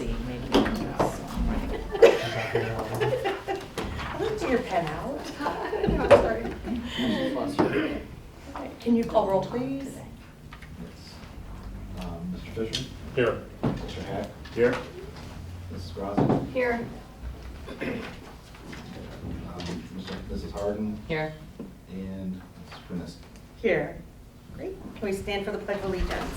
see, maybe. I looked your pen out. I'm sorry. Can you call roll, please? Mr. Fisher? Here. Mr. Hack? Here. Mrs. Grossi? Here. Mrs. Harden? Here. And Mrs. Pruniski. Here. Great. Can we stand for the Pledge of Allegiance?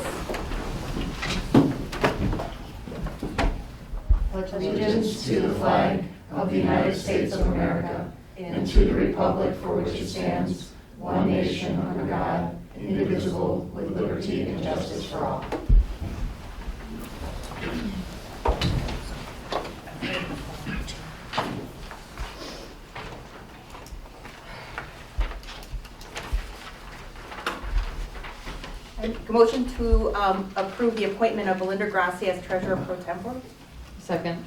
Pledge allegiance to the flag of the United States of America and to the republic for which it stands, one nation under God, indivisible, with liberty and justice for all. Motion to approve the appointment of Belinda Grassi as treasurer pro tempore. Second.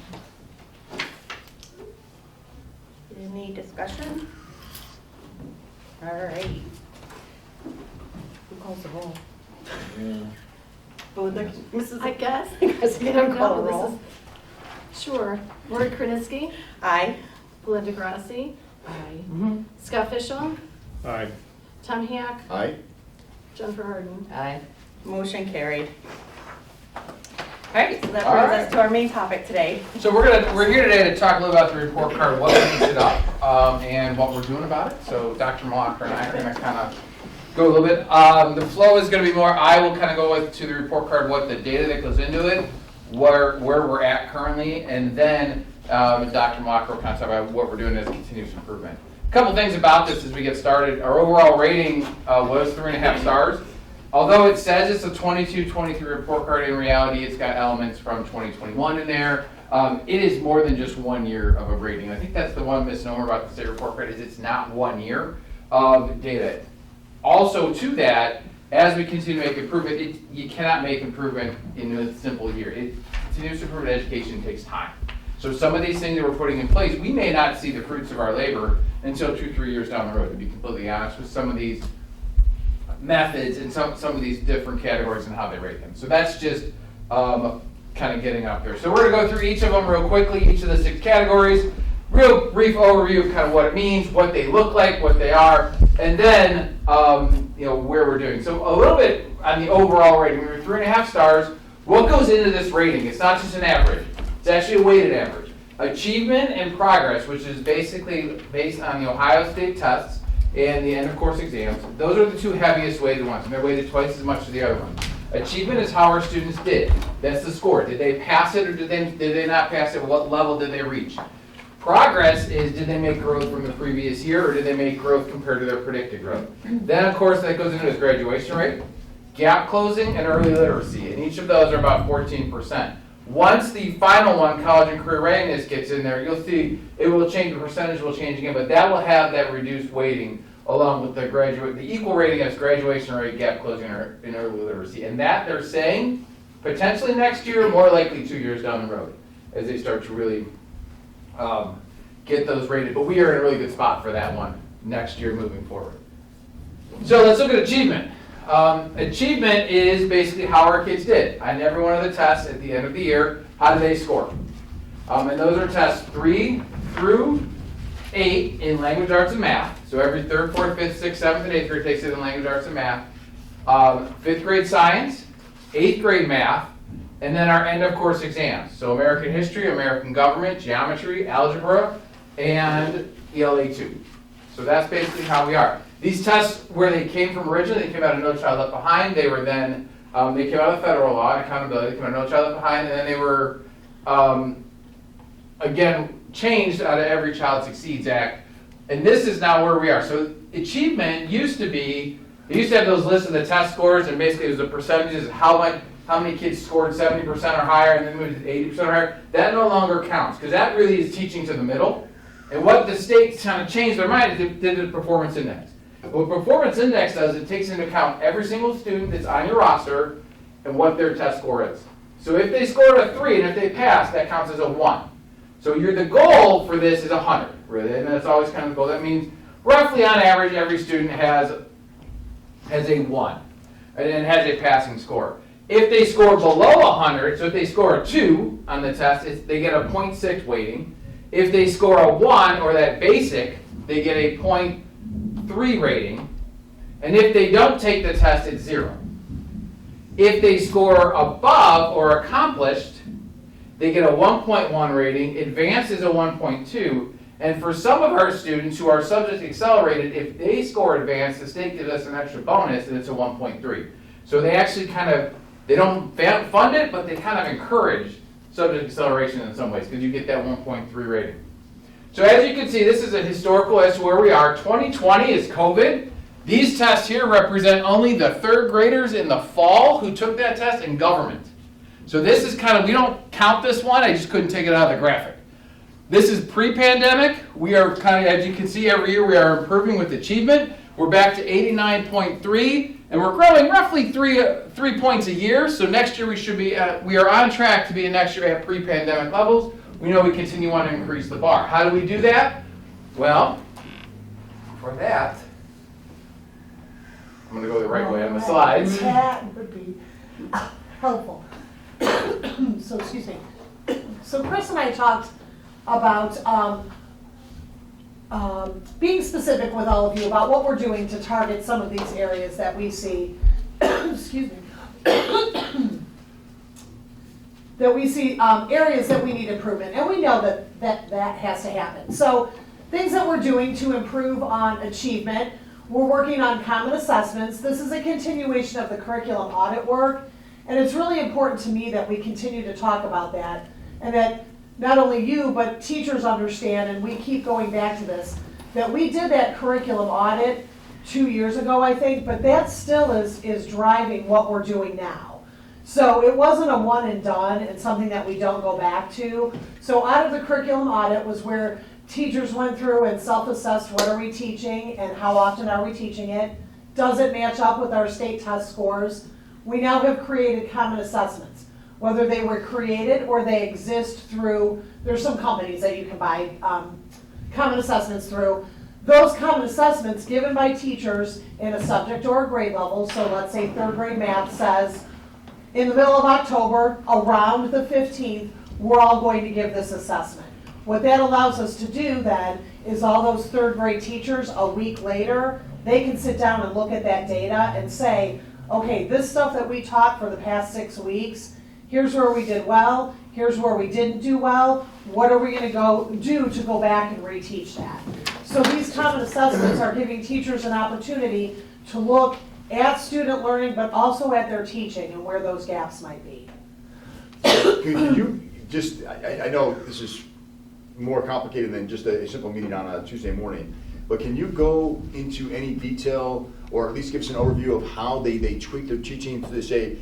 Any discussion? All right. Who calls the roll? Belinda, Mrs. I guess. Grassi, can you call the roll? Sure. Lori Kroniski, Aye. Belinda Grassi, Aye. Scott Fishel, Aye. Tom Hack, Aye. Jennifer Harden. Aye. Motion carried. All right, so that All brings right. us to our main topic today. So we're here today to talk a little about the report card, what makes it up, and what we're doing about it. So Dr. Malacca and I are going to kind of go a little bit. The flow is going to be more, I will kind of go to the report card, what the data that goes into it, where we're at currently, and then Dr. Malacca will kind of talk about what we're doing as continuous improvement. A couple things about this as we get started. Our overall rating was 3.5 stars. Although it says it's a 22-23 report card, in reality it's got elements from 2021 in there. It is more than just 1 year of a rating. I think that's the one misnomer about the state report card is it's not 1 year of data. Also to that, as we continue to make improvement, you cannot make improvement in a simple year. Continuous improvement education takes time. So some of these things that we're putting in place, we may not see the fruits of our labor until 2-3 years down the road, to be completely honest with some of these methods and some of these different categories and how they rate them. So that's just kind of getting up there. So we're going to go through each of them real quickly, each of the 6 categories, real brief overview of kind of what it means, what they look like, what they are, and then where we're doing. So a little bit on the overall rating. We were 3.5 stars. What goes into this rating? It's not just an average. It's actually a weighted average. Achievement and progress, which is basically based on the Ohio State tests and the end of course exams. Those are the 2 heaviest weighted ones, and they're weighted twice as much as the other ones. Achievement is how our students did. That's the score. Did they pass it or did they not pass it? What level did they reach? Progress is did they make growth from the previous year or did they make growth compared to their predicted growth? Then of course that goes into his graduation rate, gap closing, and early literacy, and each of those are about 14%. Once the final one, college and career readiness, gets in there, you'll see it will change, the percentage will change again, but that will have that reduced weighting along with the equal rating as graduation rate, gap closing, and early literacy. And that they're saying, potentially next year, more likely 2 years down the road, as they start to really get those rated. But we are in a really good spot for that one next year moving forward. So let's look at achievement. Achievement is basically how our kids did. On every one of the tests at the end of the year, how do they score? And those are tests 3 through 8 in language, arts, and math. So every 3rd, 4th, 5th, 6th, 7th, and 8th grade takes it in language, arts, and math. 5th grade science, 8th grade math, and then our end of course exams. So American history, American government, geometry, algebra, and ELA 2. So that's basically how we are. These tests, where they came from originally, they came out of No Child Left Behind. They were then, they came out of federal law and accountability. They came out of No Child Left Behind, and then they were, again, changed out of Every Child Succeeds Act. And this is now where we are. So achievement used to be, they used to have those lists of the test scores, and basically it was the percentages of how many kids scored 70% or higher, and then moved to 80% or higher. That no longer counts, because that really is teaching to the middle. And what the state kind of changed their mind is they did the performance index. What performance index does, it takes into account every single student that's on your roster and what their test score is. So if they scored a 3 and if they pass, that counts as a 1. So the goal for this is 100, really, and that's always kind of the goal. That means roughly on average, every student has a 1 and has a passing score. If they score below 100, so if they score a 2 on the test, they get a 0.6 weighting. If they score a 1 or that basic, they get a 0.3 rating. And if they don't take the test, it's 0. If they score above or accomplished, they get a 1.1 rating. Advanced is a 1.2. And for some of our students who are subject accelerated, if they score advanced, the state gives us an extra bonus, and it's a 1.3. So they actually they don't fund it, but they kind of encourage subject acceleration in some ways, because you get that 1.3 rating. So as you can see, this is a historical as to where we are. 2020 is COVID. These tests here represent only the third graders in the fall who took that test in government. So this is we don't count this one, I just couldn't take it out of the graphic. This is pre-pandemic. We are as you can see, every year we are improving with achievement. We're back to 89.3, and we're growing roughly 3 points a year. So next year we are on track to be next year at pre-pandemic levels. We know we continue on to increase the bar. How do we do that? Well, for that, I'm going to go the right way on the slides. That would be helpful. So, excuse me. So Chris and I talked about being specific with all of you about what we're doing to target some of these areas that we see, excuse me, that we see areas that we need improvement, and we know that has to happen. So things that we're doing to improve on achievement, we're working on common assessments. This is a continuation of the curriculum audit work, and it's really important to me that we continue to talk about that, and that not only you, but teachers understand, and we keep going back to this, that we did that curriculum audit 2 years ago, I think, but that still is driving what we're doing now. So it wasn't a one and done and something that we don't go back to. So out of the curriculum audit was where teachers went through and self-assessed what are we teaching and how often are we teaching it. Does it match up with our state test scores? We now have created common assessments. Whether they were created or they exist through, there's some companies that you can buy common assessments through. Those common assessments given by teachers in a subject or a grade level, so let's say third grade math says, in the middle of October, around the 15th, we're all going to give this assessment. What that allows us to do then is all those third grade teachers a week later, they can sit down and look at that data and say, okay, this stuff that we taught for the past 6 weeks, here's where we did well, here's where we didn't do well, what are we going to do to go back and reteach that? So these common assessments are giving teachers an opportunity to look at student learning, but also at their teaching and where those gaps might be. Could you just, I know this is more complicated than just a simple meeting on a Tuesday morning, but can you go into any detail or at least give us an overview of how they tweak their teaching to say,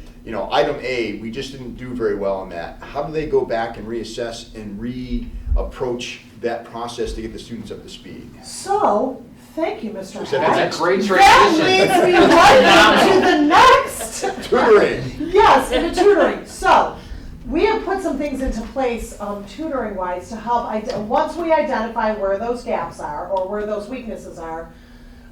item A, we just didn't do very well on that. How do they go back and reassess and re-approach that process to get the students up to speed? So, thank you, Mr. We said Hack. That's a great That transition. leads me right into the next. Tutoring. Yes, into tutoring. So, we have put some things into place tutoring-wise to help, once we identify where those gaps are or where those weaknesses are,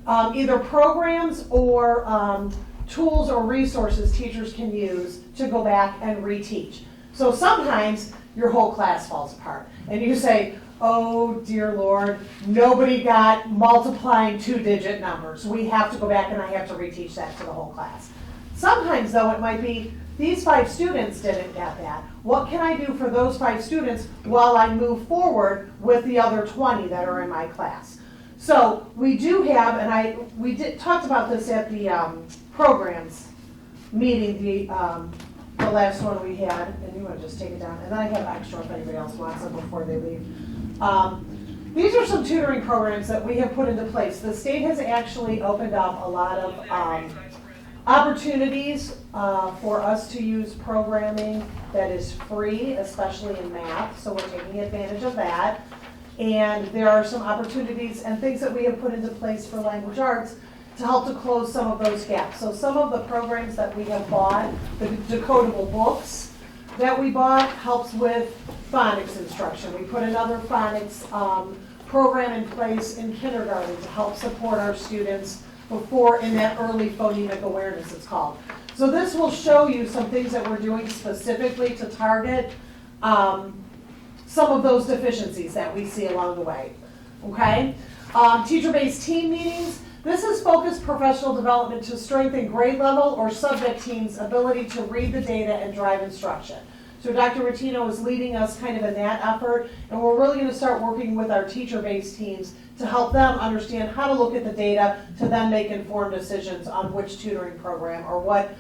either programs or tools or resources teachers can use to go back and reteach. So sometimes your whole class falls apart and you say, oh dear Lord, nobody got multiplying 2-digit numbers. We have to go back and I have to reteach that to the whole class. Sometimes though it might be, these 5 students didn't get that. What can I do for those 5 students while I move forward with the other 20 that are in my class? So we do have, and we talked about this at the programs meeting, the last one we had, and you want to just take it down, and then I have extra if anybody else wants them before they leave. These are some tutoring programs that we have put into place. The state has actually opened up a lot of opportunities for us to use programming that is free, especially in math, so we're taking advantage of that. And there are some opportunities and things that we have put into place for language arts to help to close some of those gaps. So some of the programs that we have bought, the decodable books that we bought, helps with phonics instruction. We put another phonics program in place in kindergarten to help support our students before in that early phonemic awareness, it's called. So this will show you some things that we're doing specifically to target some of those deficiencies that we see along the way, okay? Teacher-based team meetings. This is focused professional development to strengthen grade level or subject teams' ability to read the data and drive instruction. So Dr. Rattino is leading us kind of in that effort, and we're really going to start working with our teacher-based teams to help them understand how to look at the data to then make informed decisions on which tutoring program or what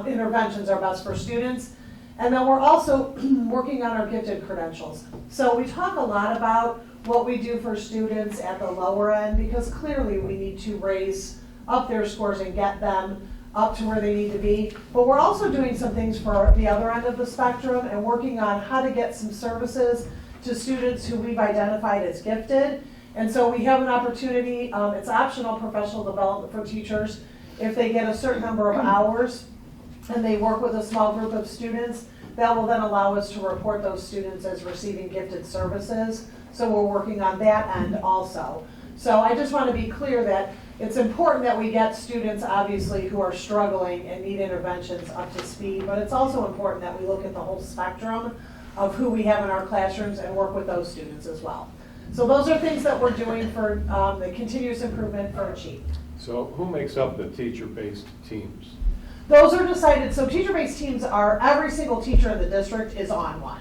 interventions are best for students. And then we're also working on our gifted credentials. So we talk a lot about what we do for students at the lower end, because clearly we need to raise up their scores and get them up to where they need to be. But we're also doing some things for the other end of the spectrum and working on how to get some services to students who we've identified as gifted. And so we have an opportunity, it's optional professional development for teachers. If they get a certain number of hours and they work with a small group of students, that will then allow us to report those students as receiving gifted services. So we're working on that end also. So I just want to be clear that it's important that we get students, obviously, who are struggling and need interventions up to speed, but it's also important that we look at the whole spectrum of who we have in our classrooms and work with those students as well. So those are things that we're doing for the continuous improvement for Achieve. So who makes up the teacher-based teams? Those are decided, so teacher-based teams are, every single teacher in the district is on one.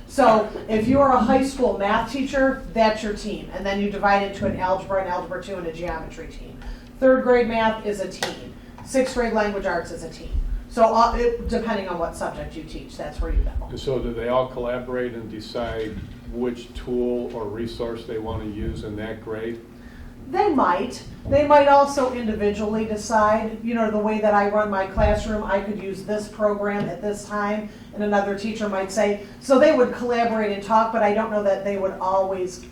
So if you're a high school math teacher, that's your team. And then you divide it into an Algebra 2, and a geometry team. 3rd grade math is a team. 6th grade language arts is a team. So depending on what subject you teach, that's where you go. And so do they all collaborate and decide which tool or resource they want to use in that grade? They might. They might also individually decide, you know, the way that I run my classroom, I could use this program at this time, and another teacher might say, so they would collaborate and talk, but I don't know that they would always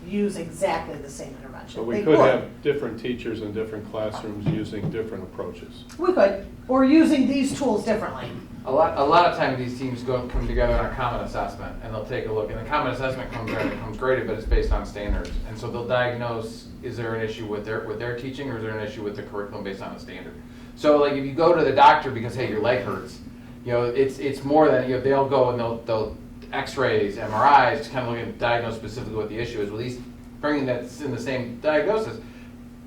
use exactly the same intervention. So we They could have different teachers in different classrooms using different approaches. We could, or using these tools differently. A lot of times these teams come together on a common assessment, and they'll take a look, and the common assessment comes graded, but it's based on standards. And so they'll diagnose, is there an issue with their teaching, or is there an issue with the curriculum based on a standard? So like if you go to the doctor because, hey, your leg hurts, you know, it's more than, you know, they'll go and they'll x-rays, MRIs, to kind of look and diagnose specifically what the issue is, at least bringing that in the same diagnosis.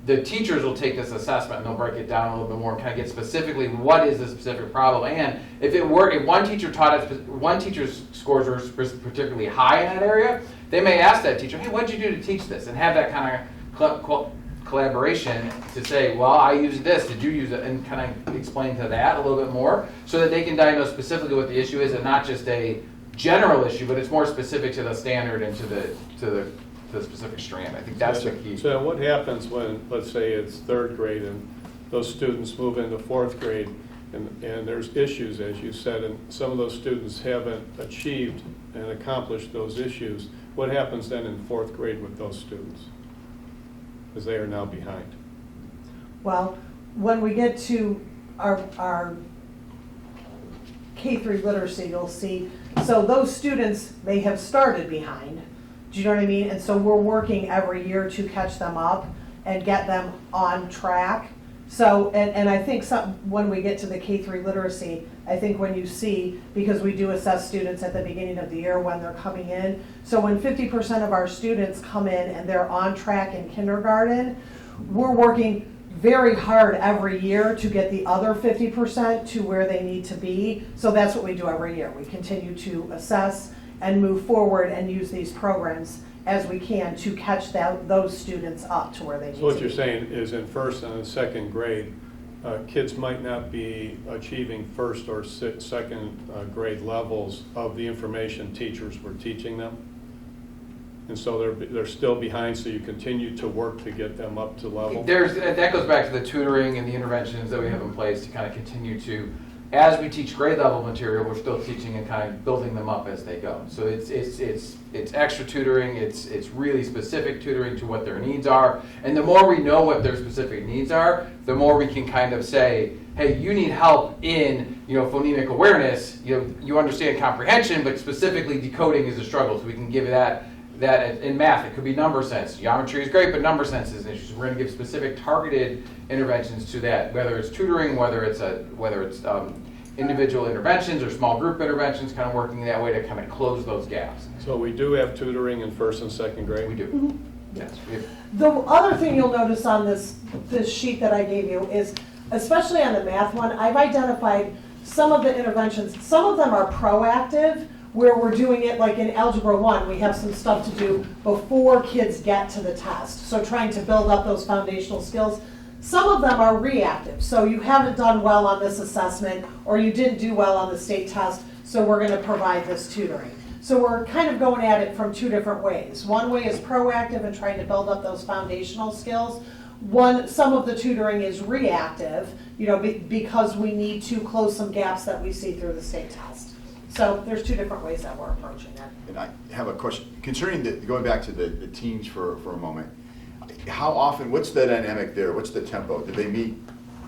The teachers will take this assessment and they'll break it down a little bit more and kind of get specifically what is the specific problem. And if one teacher's scores are particularly high in that area, they may ask that teacher, hey, what did you do to teach this? And have that kind of collaboration to say, well, I used this, did you use it? And kind of explain to that a little bit more so that they can diagnose specifically what the issue is and not just a general issue, but it's more specific to the standard and to the specific strand. I think that's the key. So what happens when, let's say it's 3rd grade and those students move into 4th grade and there's issues, as you said, and some of those students haven't achieved and accomplished those issues. What happens then in 4th grade with those students? Because they are now behind. Well, when we get to our K-3 literacy, you'll see, so those students may have started behind. Do you know what I mean? And so we're working every year to catch them up and get them on track. So, and I think when we get to the K-3 literacy, I think when you see, because we do assess students at the beginning of the year when they're coming in, so when 50% of our students come in and they're on track in kindergarten, we're working very hard every year to get the other 50% to where they need to be. So that's what we do every year. We continue to assess and move forward and use these programs as we can to catch those students up to where they need to be. So what you're saying is in 1st and 2nd grade, kids might not be achieving 1st or 2nd grade levels of the information teachers were teaching them? And so they're still behind, so you continue to work to get them up to level? That goes back to the tutoring and the interventions that we have in place to kind of continue to, as we teach grade level material, we're still teaching and kind of building them up as they go. So it's extra tutoring, it's really specific tutoring to what their needs are. And the more we know what their specific needs are, the more we can kind of say, hey, you need help in, you know, phonemic awareness, you understand comprehension, but specifically decoding is a struggle. So we can give that that in math, it could be number sense. Geometry is great, but number sense is an issue. So we're going to give specific targeted interventions to that, whether it's tutoring, whether it's individual interventions or small group interventions, kind of working that way to kind of close those gaps. So we do have tutoring in first and second grade? We do. Yes. We have, The other thing you'll notice on this sheet that I gave you is, especially on the math one, I've identified some of the interventions. Some of them are proactive, where we're doing it like in Algebra 1, we have some stuff to do before kids get to the test. So trying to build up those foundational skills. Some of them are reactive. So you haven't done well on this assessment, or you didn't do well on the state test, so we're gonna provide this tutoring. So we're kind of going at it from two different ways. One way is proactive and trying to build up those foundational skills. Some of the tutoring is reactive, because we need to close some gaps that we see through the state test. So there's two different ways that we're approaching it. And I have a question concerning going back to the teams for a moment. How often, what's the dynamic there? What's the tempo? Do they meet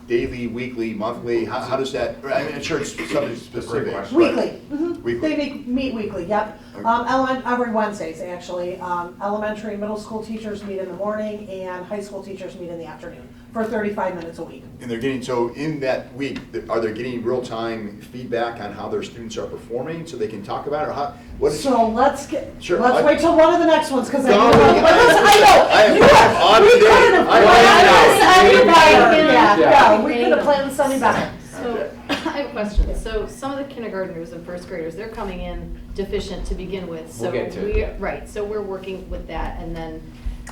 daily, weekly, monthly? How does that, I'm sure it's something specific. question. Weekly. Mhm. Weekly. They meet weekly, yep. Every Wednesdays, actually. Elementary and middle school teachers meet in the morning, and high school teachers meet in the afternoon for 35 minutes a week. And they're getting, so in that week, are they getting real-time feedback on how their students are performing so they can talk about it? Or how, what is? So let's Sure, wait till one of the next ones, because I No, know. I You am on we today. could have I planned am this on any better. Yeah. Yeah, we could have planned this any better. So, I have a question. So some of the kindergartners and first graders, they're coming in deficient to begin with. So We'll get to it, yeah. Right, so we're working with that, and then,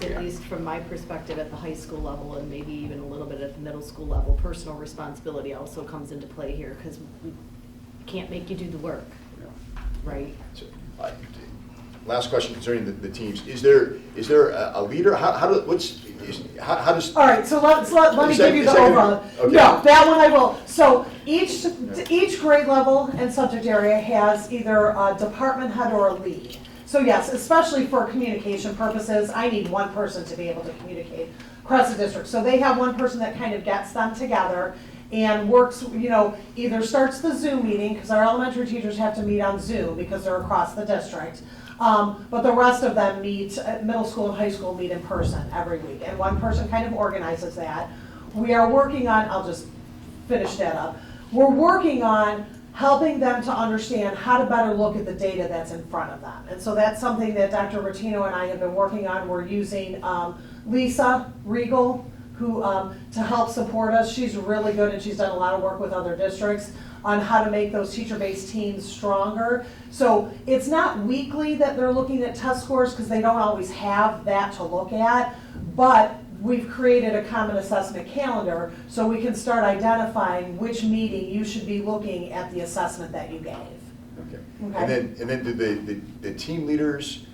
Yeah. at least from my perspective at the high school level, and maybe even a little bit at the middle school level, personal responsibility also comes into play here, because we can't make you do the work, right? So, last question concerning the teams. Is there a leader? How does? All right, so let me Is that- give you is the that gonna- overall. okay. No, that one I will. So each grade level and subject area has either a department head or a lead. So yes, especially for communication purposes, I need one person to be able to communicate across the district. So they have one person that kind of gets them together and works, either starts the Zoom meeting, because our elementary teachers have to meet on Zoom because they're across the district. But the rest of them meet, middle school and high school meet in person every week. And one person kind of organizes that. We are working on, I'll just finish that up. We're working on helping them to understand how to better look at the data that's in front of them. And so that's something that Dr. Rotino and I have been working on. We're using Lisa Regal, who to help support us. She's really good, and she's done a lot of work with other districts on how to make those teacher-based teams stronger. So it's not weekly that they're looking at test scores, because they don't always have that to look at, but we've created a common assessment calendar so we can start identifying which meeting you should be looking at the assessment that you gave. Okay. Okay. And then do the team leaders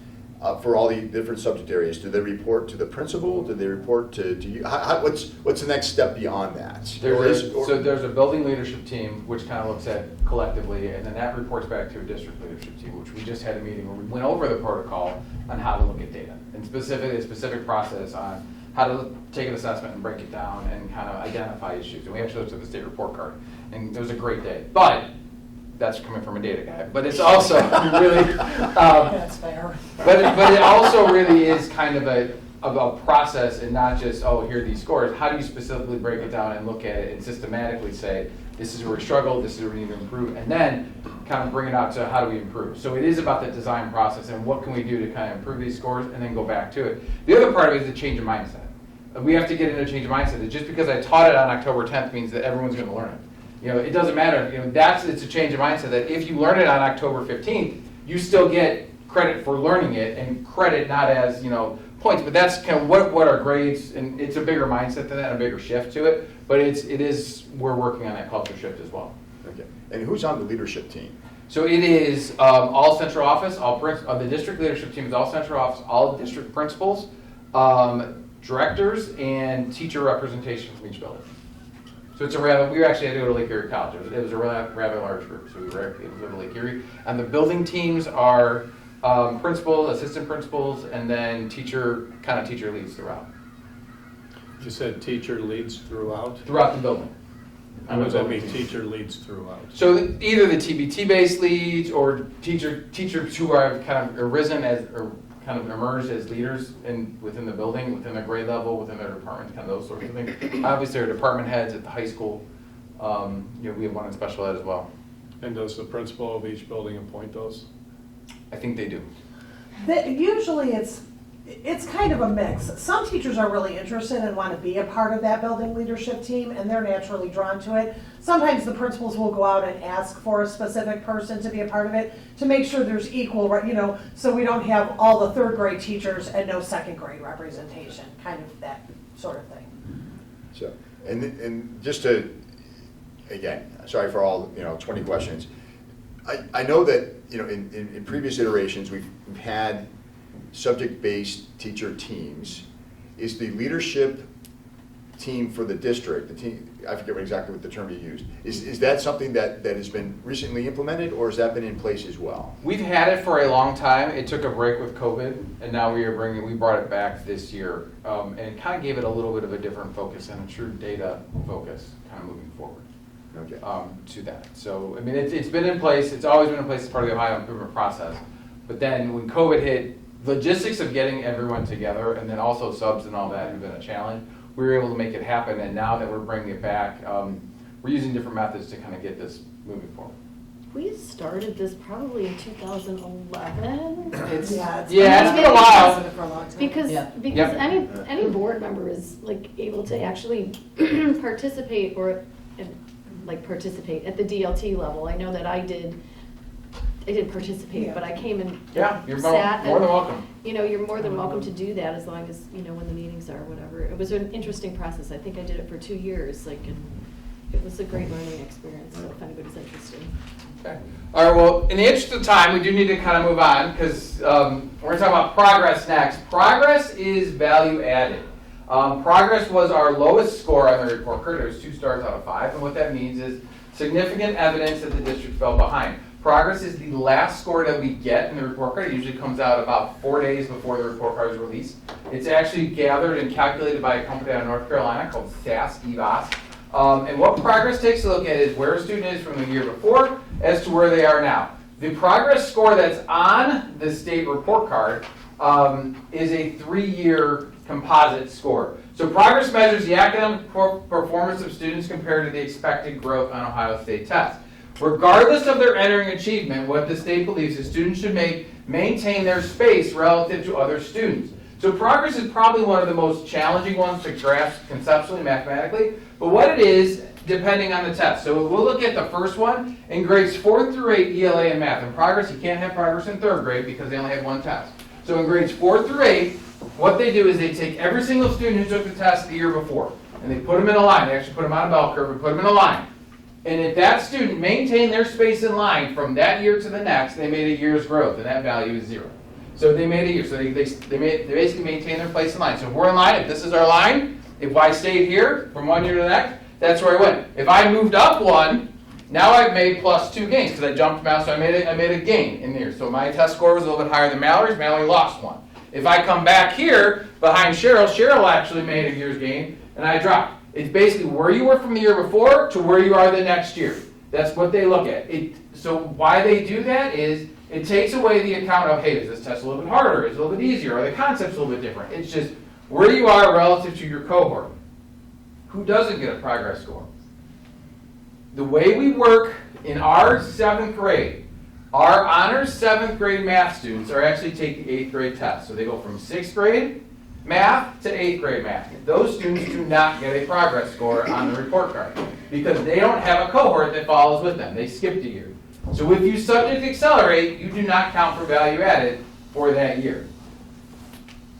for all the different subject areas, do they report to the principal? Do they report to you? What's the next step beyond that? So there's a building leadership team, which kind of looks at collectively, and then that reports back to a district leadership team, which we just had a meeting where we went over the protocol on how to look at data, and a specific process on how to take an assessment and break it down and kind of identify issues. And we actually looked at the state report card, and it was a great day. But that's coming from a data guy. But it's also really, That's fair. but it also really is kind of a process, and not just, oh, here are these scores. How do you specifically break it down and look at it and systematically say, this is where we struggle, this is where we need to improve, and then kind of bring it out to how do we improve. So it is about the design process and what can we do to kind of improve these scores and then go back to it. The other part of it is the change of mindset. We have to get into a change of mindset. Just because I taught it on October 10th means that everyone's going to learn it. It doesn't matter. It's a change of mindset that if you learn it on October 15th, you still get credit for learning it, and credit not as, points, but that's kind of what our grades, and it's a bigger mindset than that, a bigger shift to it, but we're working on that culture shift as well. Okay. And who's on the leadership team? So it is all central office, the district leadership team is all central office, all district principals, directors, and teacher representation from each building. So we actually had to go to Lake Erie College. It was a rather large group, so we were able to go to Lake Erie. And the building teams are principals, assistant principals, and then teacher leads throughout. You said teacher leads throughout? Throughout the building. What does that mean, teacher leads throughout? So either the TBT-based leads or teachers who have kind of arisen as, or kind of emerged as leaders within the building, within their grade level, within their department, kind of those sorts of things. Obviously, our department heads at the high school, we have one in special ed as well. And does the principal of each building appoint those? I think they do. Usually it's kind of a mix. Some teachers are really interested and want to be a part of that building leadership team, and they're naturally drawn to it. Sometimes the principals will go out and ask for a specific person to be a part of it to make sure there's equal, so we don't have all the third grade teachers and no second grade representation, kind of that sort of thing. So, and just to, again, sorry for all, 20 questions. I know that, in previous iterations, we've had subject-based teacher teams. Is the leadership team for the district, the team, I forget exactly what the term you used, is that something that has been recently implemented, or has that been in place as well? We've had it for a long time. It took a break with COVID, and now we brought it back this year, and kind of gave it a little bit of a different focus and a true data focus, kind of moving forward. Okay. To that. So, I mean, it's been in place, it's always been in place as part of the Ohio improvement process. But then when COVID hit, logistics of getting everyone together and then also subs and all that have been a challenge. We were able to make it happen, and now that we're bringing it back, we're using different methods to kind of get this moving forward. We started this probably in 2011. It's Yeah, been a while. For a long time. Because Yep. any board member is like able to actually participate participate at the DLT level. I know that I did participate, Yeah. but I came and Yeah, you're sat more than and, welcome. you're more than welcome to do that as long as, when the meetings are, whatever. It was an interesting process. I think I did it for 2 years, and it was a great learning experience, so if anybody's interested. Okay. All right, well, in the interest of time, we do need to kind of move on because we're going to talk about progress next. Progress is value added. Progress was our lowest score on the report card. It was 2 stars out of 5, and what that means is significant evidence that the district fell behind. Progress is the last score that we get in the report card. It usually comes out about 4 days before the report card is released. It's actually gathered and calculated by a company out of North Carolina called SAS EVAS. And what progress takes a look at is where a student is from the year before as to where they are now. The progress score that's on the state report card is a 3-year composite score. So progress measures the academic performance of students compared to the expected growth on Ohio State tests. Regardless of their entering achievement, what the state believes is students should maintain their space relative to other students. So progress is probably one of the most challenging ones to grasp conceptually, mathematically, but what it is, depending on the test. So we'll look at the first one in grades 4 through 8 ELA and math. In progress, you can't have progress in 3rd grade because they only have 1 test. So in grades 4 through 8, what they do is they take every single student who took the test the year before, and they put them in a line. They actually put them on a bell curve and put them in a line. And if that student maintained their space in line from that year to the next, they made a year's growth, and that value is 0. So they made a year. So they basically maintain their place in line. So if we're in line, if this is our line, if I stayed here from 1 year to the next, that's where I went. If I moved up 1, now I've made +2 gains because I jumped out, so I made a gain in there. So my test score was a little bit higher than Mallory's. Mallory lost 1. If I come back here behind Cheryl, Cheryl actually made a year's gain, and I dropped. It's basically where you were from the year before to where you are the next year. That's what they look at. So why they do that is it takes away the account of, hey, is this test a little bit harder? Is it a little bit easier? Are the concepts a little bit different? It's just where you are relative to your cohort. Who doesn't get a progress score? The way we work in our 7th grade, our honors 7th grade math students are actually taking 8th grade tests. So they go from 6th grade math to 8th grade math. Those students do not get a progress score on the report card because they don't have a cohort that follows with them. They skipped a year. So if you subject accelerate, you do not count for value added for that year.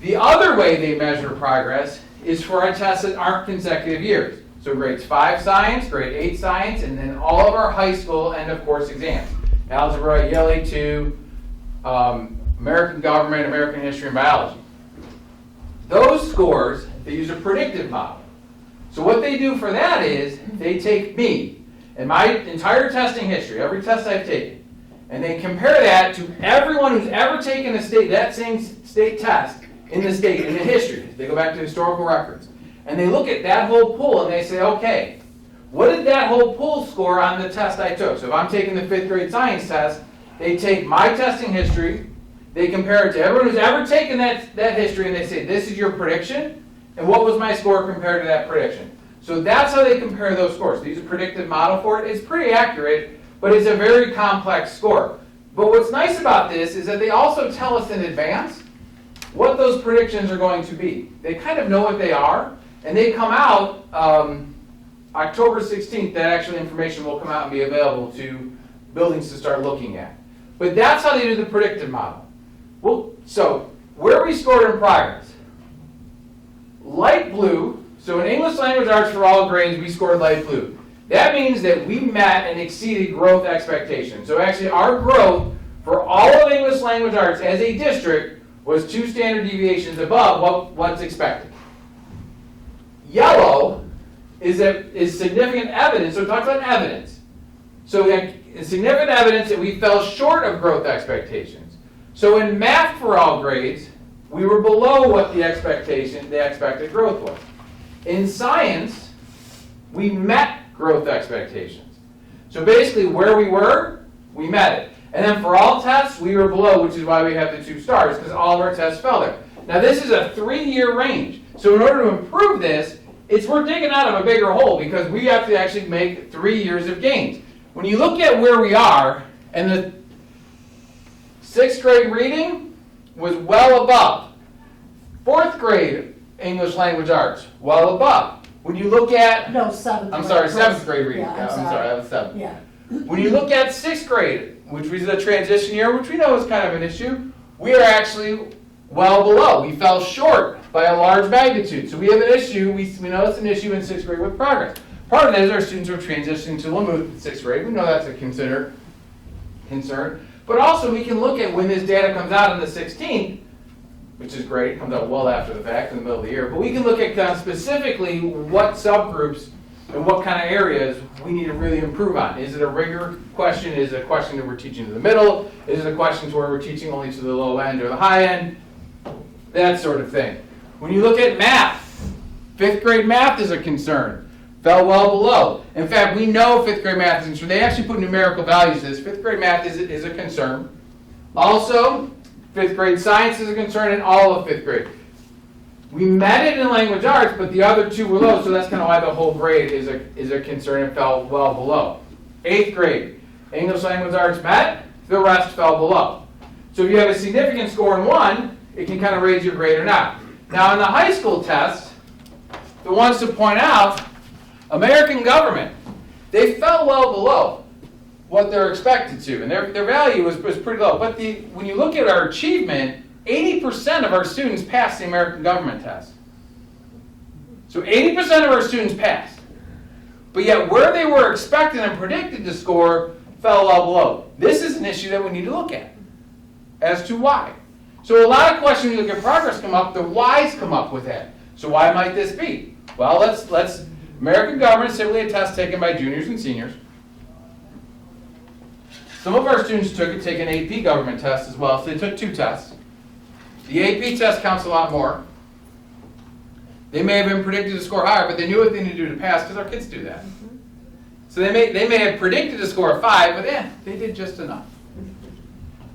The other way they measure progress is for our tests that aren't consecutive years. So grades 5 science, grade 8 science, and then all of our high school end of course exams. Algebra, ELA 2, American government, American history, and biology. Those scores, they use a predictive model. So what they do for that is they take me and my entire testing history, every test I've taken, and they compare that to everyone who's ever taken that same state test in the state, in the history. They go back to historical records. And they look at that whole pool and they say, okay, what did that whole pool score on the test I took? So if I'm taking the 5th grade science test, they take my testing history they compare it to everyone who's ever taken that history, and they say, this is your prediction, and what was my score compared to that prediction? So that's how they compare those scores. They use a predictive model for it. It's pretty accurate, but it's a very complex score. But what's nice about this is that they also tell us in advance what those predictions are going to be. They kind of know what they are, and they come out October 16th, that actual information will come out and be available to buildings to start looking at. But that's how they do the predictive model. Well, so where we scored in progress, light blue, so in English language arts for all grades, we scored light blue. That means that we met and exceeded growth expectations. So actually our growth for all of English language arts as a district was 2 standard deviations above what's expected. Yellow is significant evidence, so it talks about evidence. So we have significant evidence that we fell short of growth expectations. So in math for all grades, we were below what the expected growth was. In science, we met growth expectations. So basically where we were, we met it. And then for all tests, we were below, which is why we have the 2 stars, because all of our tests fell there. Now this is a 3-year range. So in order to improve this, we're digging out of a bigger hole because we have to actually make 3 years of gains. When you look at where we are, and the 6th grade reading was well above. 4th grade English language arts, well above. When you look at, No, 7th. I'm sorry, 7th grade reading. Yeah, I'm sorry, that was 7th. Yeah. When you look at 6th grade, which was a transition year, which we know is kind of an issue, we are actually well below. We fell short by a large magnitude. So we have an issue, we know it's an issue in 6th grade with progress. Part of that is our students are transitioning to Lamouth in 6th grade. We know that's a concern. But also we can look at when this data comes out on the 16th, which is great, it comes out well after the fact in the middle of the year, but we can look at kind of specifically what subgroups and what kind of areas we need to really improve on. Is it a rigor question? Is it a question that we're teaching to the middle? Is it a question to where we're teaching only to the low end or the high end? That sort of thing. When you look at math, 5th grade math is a concern. Fell well below. In fact, we know 5th grade math is a concern. They actually put numerical values to this. 5th grade math is a concern. Also, 5th grade science is a concern in all of 5th grade. We met it in language arts, but the other 2 were low, so that's kind of why the whole grade is a concern and fell well below. 8th grade, English language arts met, the rest fell below. So if you have a significant score in one, it can kind of raise your grade or not. Now in the high school test, the ones to point out, American government, they fell well below what they're expected to, and their value was pretty low. But when you look at our achievement, 80% of our students passed the American government test. So 80% of our students passed. But yet where they were expected and predicted to score fell well below. This is an issue that we need to look at as to why. So a lot of questions when you look at progress come up, the whys come up with that. So why might this be? Well, let's American government is simply a test taken by juniors and seniors. Some of our students take an AP government test as well, so they took 2 tests. The AP test counts a lot more. They may have been predicted to score higher, but they knew what they needed to do to pass because our kids do that. So they may have predicted to score a 5, but they did just enough.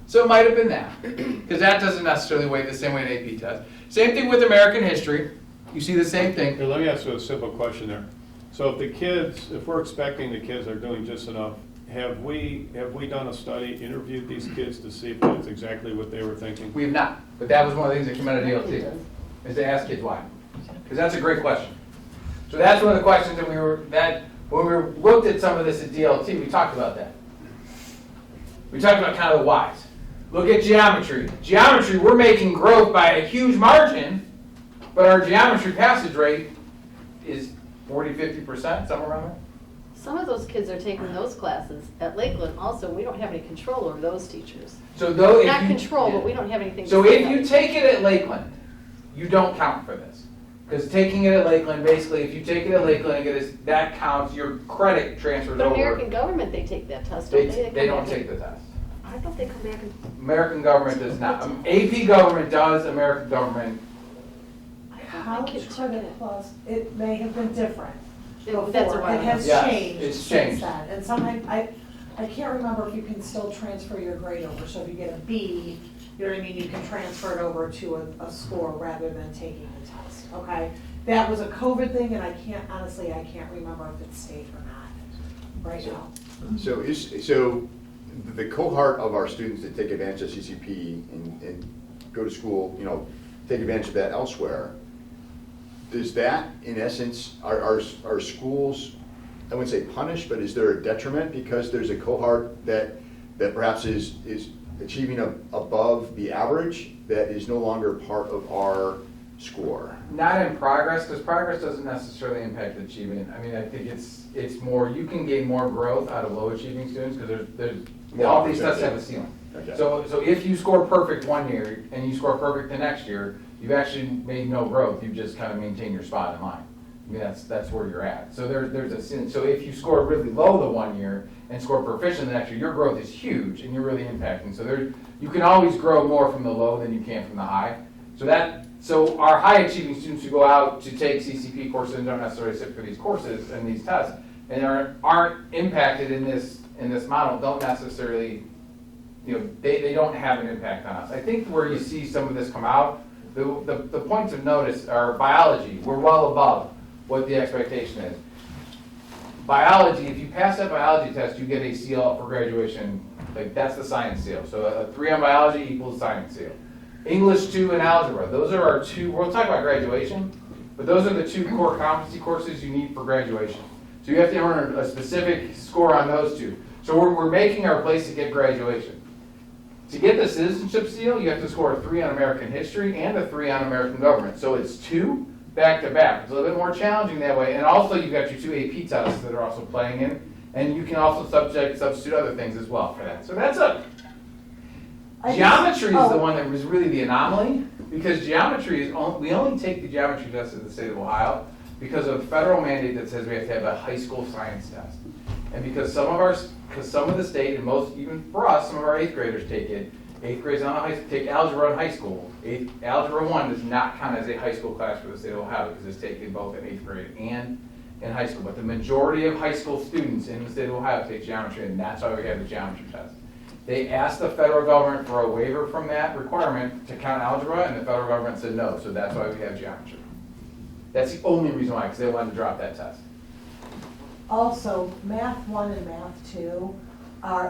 So it might have been that, because that doesn't necessarily weigh the same way an AP test. Same thing with American history. You see the same thing. Here, let me ask you a simple question there. So if we're expecting the kids are doing just enough, have we done a study, interviewed these kids to see if that's exactly what they were thinking? We have not, but that was one of the things that came out of DLT, is to ask kids why. Because that's a great question. So that's one of the questions that when we looked at some of this at DLT, we talked about that. We talked about kind of the whys. Look at geometry. Geometry, we're making growth by a huge margin, but our geometry passage rate is 40-50%, somewhere around there. Some of those kids are taking those classes at Lakeland also. We don't have any control over those teachers. So though, if Not you- control, yeah. but we don't have anything to So say if you about it. take it at Lakeland, you don't count for this. Because taking it at Lakeland, basically, if you take it at Lakeland, that counts, your credit transfers But over. American government, they take that test, don't they? They don't take the test. I thought they come back and. American government does not. AP government does, American government. College credit plus, it may have been different before. That's a while It has Yes, changed it's since changed. then. And I can't remember if you can still transfer your grade over. So if you get a B, you know what I mean, you can transfer it over to a score rather than taking the test, okay? That was a COVID thing, and I can't remember if it's state or not right now. So so the cohort of our students that take advantage of CCP and go to school, you know, take advantage of that elsewhere, does that, in essence, are schools, I wouldn't say punished, but is there a detriment because there's a cohort that perhaps is achieving above the average that is no longer part of our score? Not in progress, because progress doesn't necessarily impact achievement. I mean, I think it's more, you can gain more growth out of low achieving students, because all these tests have a ceiling. Okay. So if you score perfect one year and you score perfect the next year, you've actually made no growth, you've just kind of maintained your spot in line. I mean, that's where you're at. So there's a ceiling. So if you score really low the one year and score proficient the next year, your growth is huge and you're really impacting. So you can always grow more from the low than you can from the high. So our high achieving students who go out to take CCP courses and don't necessarily sit for these courses and these tests and aren't impacted in this model don't necessarily, you know, they don't have an impact on us. I think where you see some of this come out, the points of notice are biology. We're well above what the expectation is. Biology, if you pass that biology test, you get a seal for graduation. Like, that's the science seal. So a 3 on biology equals science seal. English 2 and algebra, those are our two, we'll talk about graduation, but those are the 2 core competency courses you need for graduation. So you have to earn a specific score on those 2. So we're making our place to get graduation. To get the citizenship seal, you have to score a 3 on American history and a 3 on American government. So it's 2 back to back. It's a little bit more challenging that way. And also you've got your 2 AP tests that are also playing in. And you can also substitute other things as well for that. So that's geometry is the one that was really the anomaly, because geometry we only take the geometry test in the state of Ohio because of federal mandate that says we have to have a high school science test. And because some of the state, and most, even for us, some of our 8th graders take it. 8th graders take algebra in high school. Algebra 1 does not count as a high school class for the state of Ohio because it's taken both in 8th grade and in high school. But the majority of high school students in the state of Ohio take geometry, and that's why we have the geometry test. They asked the federal government for a waiver from that requirement to count algebra, and the federal government said no, so that's why we have geometry. That's the only reason why, because they wanted to drop that test. Also, Math 1 and Math 2,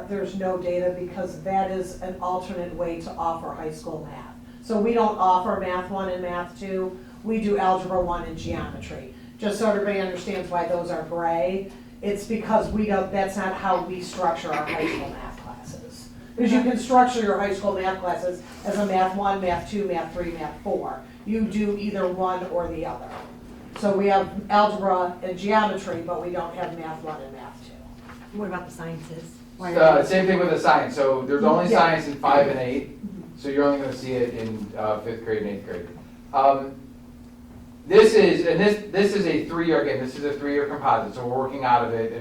there's no data because that is an alternate way to offer high school math. So we don't offer Math 1 and Math 2, we do Algebra 1 and Geometry. Just so everybody understands why those are gray, it's because that's not how we structure our high school math classes. Because you can structure your high school math classes as a Math 1, Math 2, Math 3, Math 4. You do either one or the other. So we have Algebra and Geometry, but we don't have Math 1 and Math 2. What about the sciences? Same thing with the science. So there's only science in 5 and 8. So you're only going to see it in 5th grade and 8th grade. This is a 3-year, again, this is a 3-year composite. So we're working out of it.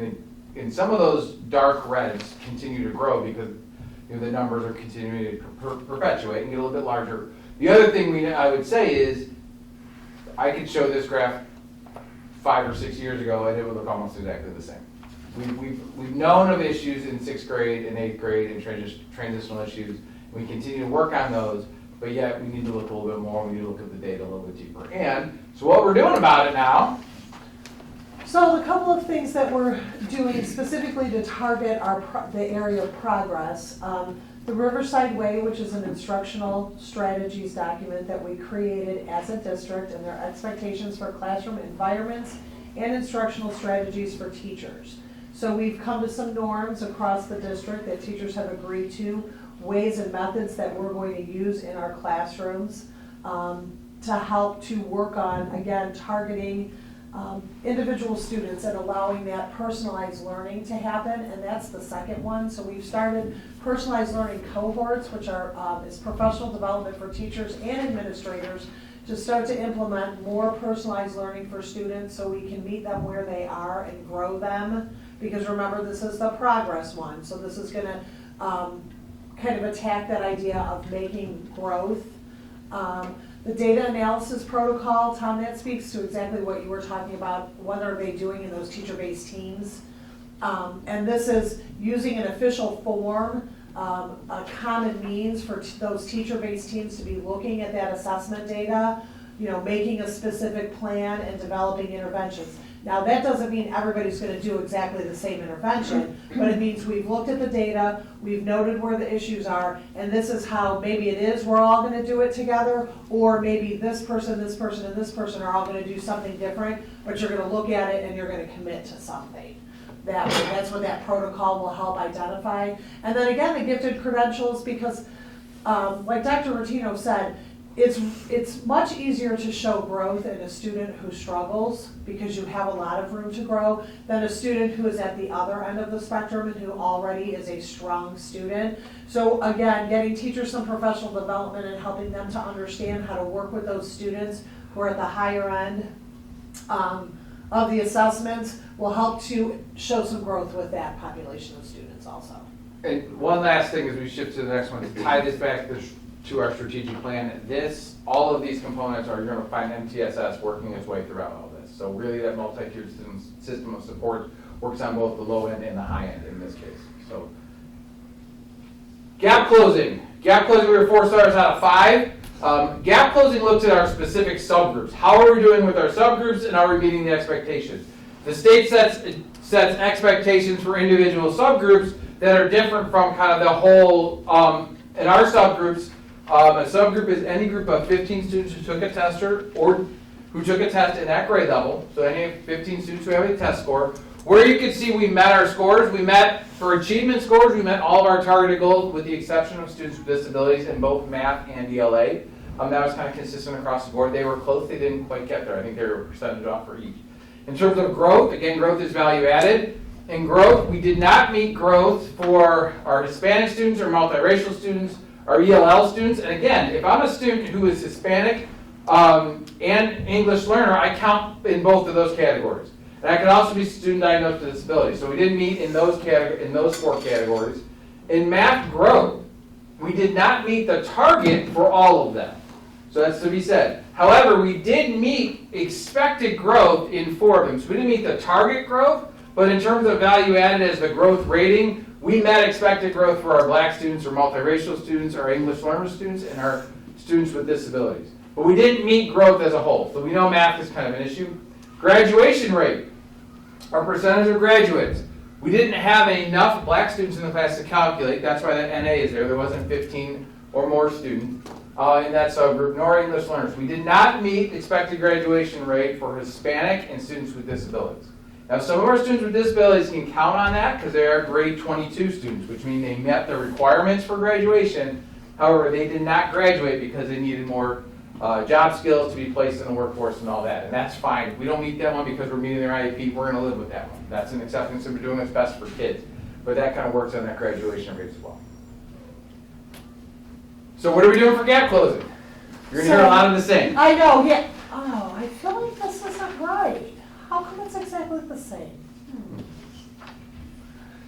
And some of those dark reds continue to grow because the numbers are continuing to perpetuate and get a little bit larger. The other thing I would say is, I could show this graph 5 or 6 years ago and it would look almost exactly the same. We've known of issues in 6th grade and 8th grade and transitional issues. We continue to work on those, but yet we need to look a little bit more. We need to look at the data a little bit deeper. And so what we're doing about it now. So a couple of things that we're doing specifically to target the area of progress. The Riverside Way, which is an instructional strategies document that we created as a district, and their expectations for classroom environments and instructional strategies for teachers. So we've come to some norms across the district that teachers have agreed to, ways and methods that we're going to use in our classrooms to help to work on, again, targeting individual students and allowing that personalized learning to happen, and that's the second one. So we've started personalized learning cohorts, which is professional development for teachers and administrators to start to implement more personalized learning for students so we can meet them where they are and grow them. Because remember, this is the progress one, so this is going to kind of attack that idea of making growth. The data analysis protocol, Tom, that speaks to exactly what you were talking about. What are they doing in those teacher-based teams? And this is using an official form a common means for those teacher-based teams to be looking at that assessment data, you know, making a specific plan and developing interventions. Now, that doesn't mean everybody's gonna do exactly the same intervention, but it means we've looked at the data, we've noted where the issues are, and this is how maybe it is we're all gonna do it together, or maybe this person, and this person are all gonna do something different, but you're gonna look at it and you're gonna commit to something. That way, that's what that protocol will help identify. And then again, the gifted credentials, because like Dr. Martino said, it's much easier to show growth in a student who struggles because you have a lot of room to grow than a student who is at the other end of the spectrum and who already is a strong student. So again, getting teachers some professional development and helping them to understand how to work with those students who are at the higher end of the assessments will help to show some growth with that population of students also. And one last thing as we shift to the next one, to tie this back to our strategic plan, all of these components are, you're gonna find MTSS working its way throughout all this. So really that multi-tiered system of support works on both the low end and the high end in this case. So, gap closing. Gap closing, we were 4 stars out of 5. Gap closing looks at our specific subgroups. How are we doing with our subgroups and are we meeting the expectations? The state sets expectations for individual subgroups that are different from kind of the whole, in our subgroups, a subgroup is any group of 15 students who took a test or who took a test in that grade level, so any 15 students who have a test score, where you can see we met our scores. We met, for achievement scores, we met all of our targeted goals with the exception of students with disabilities in both math and ELA. That was kind of consistent across the board. They were close, they didn't quite get there. I think they were a percentage off for each. In terms of growth, again, growth is value added. In growth, we did not meet growth for our Hispanic students or multiracial students, our ELL students. And again, if I'm a student who is Hispanic and English learner, I count in both of those categories. And I can also be student diagnosed with disability. So we didn't meet in those 4 categories. In math growth, we did not meet the target for all of them. So that's to be said. However, we did meet expected growth in 4 of them. So we didn't meet the target growth, but in terms of value added as the growth rating, we met expected growth for our black students, our multiracial students, our English learner students, and our students with disabilities. But we didn't meet growth as a whole. So we know math is kind of an issue. Graduation rate, our percentage of graduates. We didn't have enough black students in the class to calculate. That's why that NA is there. There wasn't 15 or more students in that subgroup, nor English learners. We did not meet expected graduation rate for Hispanic and students with disabilities. Now, some of our students with disabilities can count on that because they are grade 22 students, which means they met the requirements for graduation. However, they did not graduate because they needed more job skills to be placed in the workforce and all that. And that's fine. We don't meet that one because we're meeting their IEP. We're going to live with that one. That's an acceptance and we're doing what's best for kids. But that kind of works on that graduation rate as well. So what are we doing for gap closing? You're going to hear a lot of the same. I know, yeah. Oh, I feel like this isn't right. How come it's exactly the same?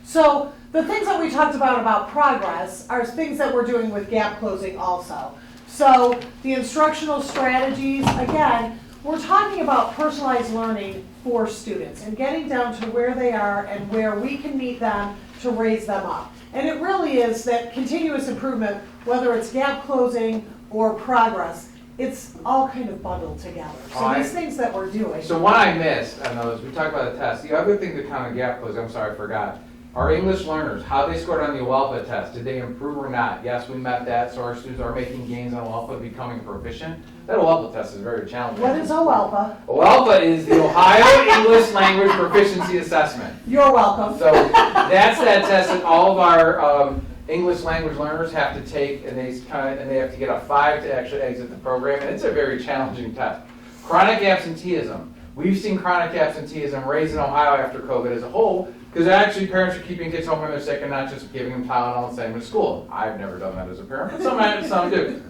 So the things that we talked about progress are things that we're doing with gap closing also. So the instructional strategies, again, we're talking about personalized learning for students and getting down to where they are and where we can meet them to raise them up. And it really is that continuous improvement, whether it's gap closing or progress, it's all kind of bundled together. So these things that we're doing. So one I missed, I know, as we talked about the test, the other thing that kind of gap closing, I'm sorry, I forgot. Our English learners, how they scored on the OELPA test, did they improve or not? Yes, we met that, so our students are making gains on OELPA, becoming proficient. That OELPA test is very challenging. What is OELPA? OELPA is the Ohio English Language Proficiency Assessment. You're welcome. So that's that test that all of our English language learners have to take, and they have to get a 5 to actually exit the program, and it's a very challenging test. Chronic absenteeism. We've seen chronic absenteeism raise in Ohio after COVID as a whole, because actually parents are keeping kids home when they're sick and not just giving them Tylenol and sending them to school. I've never done that as a parent, but some do.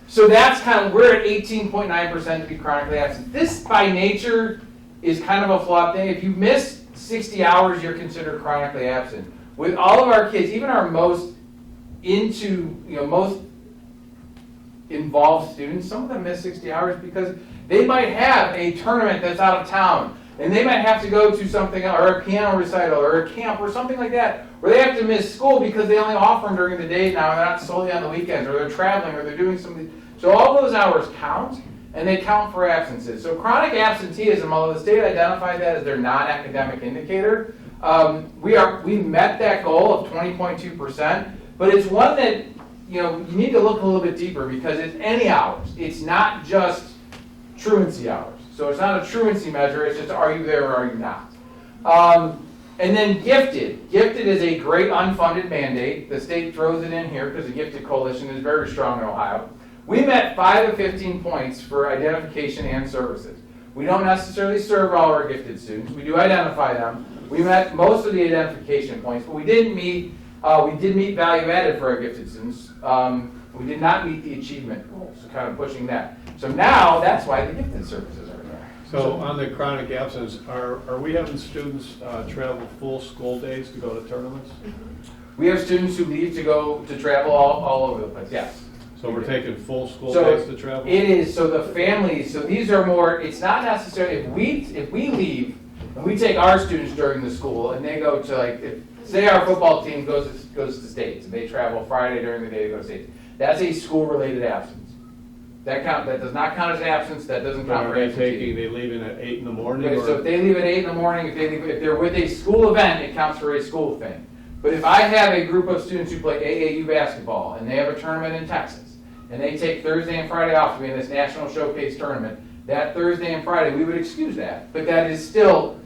So that's kind of, we're at 18.9% to be chronically absent. This, by nature, is kind of a flawed thing. If you miss 60 hours, you're considered chronically absent. With all of our kids, even our most most involved students, some of them miss 60 hours because they might have a tournament that's out of town. And they might have to go to something, or a piano recital, or a camp, or something like that, where they have to miss school because they only offer them during the day now, and they're not solely on the weekends, or they're traveling, or they're doing something. So all those hours count, and they count for absences. So chronic absenteeism, although the state identified that as their non-academic indicator, we met that goal of 20.2%, but it's one that you need to look a little bit deeper because it's any hours. It's not just truancy hours. So it's not a truancy measure, it's just are you there or are you not? And then gifted. Gifted is a great unfunded mandate. The state throws it in here because the Gifted Coalition is very strong in Ohio. We met 5 of 15 points for identification and services. We don't necessarily serve all our gifted students. We do identify them. We met most of the identification points, but we did meet value added for our gifted students. We did not meet the achievement goals, so kind of pushing that. So now that's why the gifted services are there. So on the chronic absence, are we having students travel full school days to go to tournaments? We have students who leave to go to travel all over the place, yes. So we're taking full school So days to travel? it is, so the families, so these are more, it's not necessarily, if we leave and we take our students during the school and they go to say our football team goes to states and they travel Friday during the day to go to states, that's a school-related absence. That does not count as an absence, that doesn't count for absenteeism. They leaving at 8 in the morning? Okay, so if they leave at 8 in the morning, if they're with a school event, it counts for a school thing. But if I have a group of students who play AAU basketball and they have a tournament in Texas, and they take Thursday and Friday off to be in this national showcase tournament, that Thursday and Friday, we would excuse that. But that is still,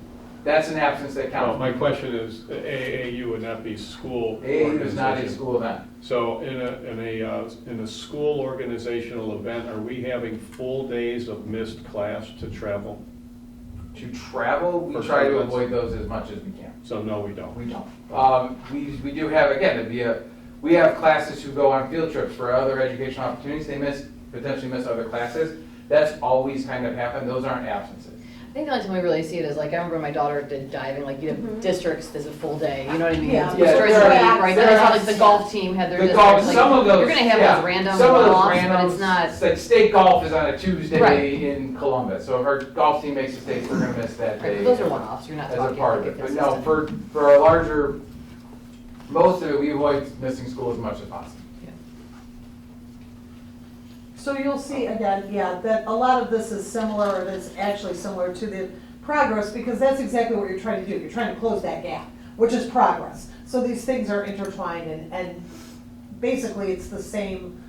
that's an absence that counts. Well, my question is, AAU would not be school AAU is not a organization. school event. So in a school organizational event, are we having full days of missed class to travel? To travel, we For try to tournaments? avoid those as much as we can. So no, we don't. We don't. We do have, again, we have classes who go on field trips for other educational opportunities. They potentially miss other classes. That's always kind of happened. Those aren't absences. I think the only time we really see it is I remember my daughter did diving, you have districts, there's a full day, you know what I mean? Yeah. It's Yeah, during the there week, are- right? there That's how are- the golf team had their The districts. golf, some of those. You're gonna have yeah, those random some of those one-offs, but randoms, it's not. like state golf is on a Tuesday Right. in Columbus. So if our golf team makes a state, we're gonna miss that Right, day. but those are one-offs, you're not As a talking part of like it. a But no, consistent. for a larger, most of it, we avoid missing school as much as possible. So you'll see again, that a lot of this is similar, it is actually similar to the progress, because that's exactly what you're trying to do. You're trying to close that gap, which is progress. So these things are intertwined and basically it's the same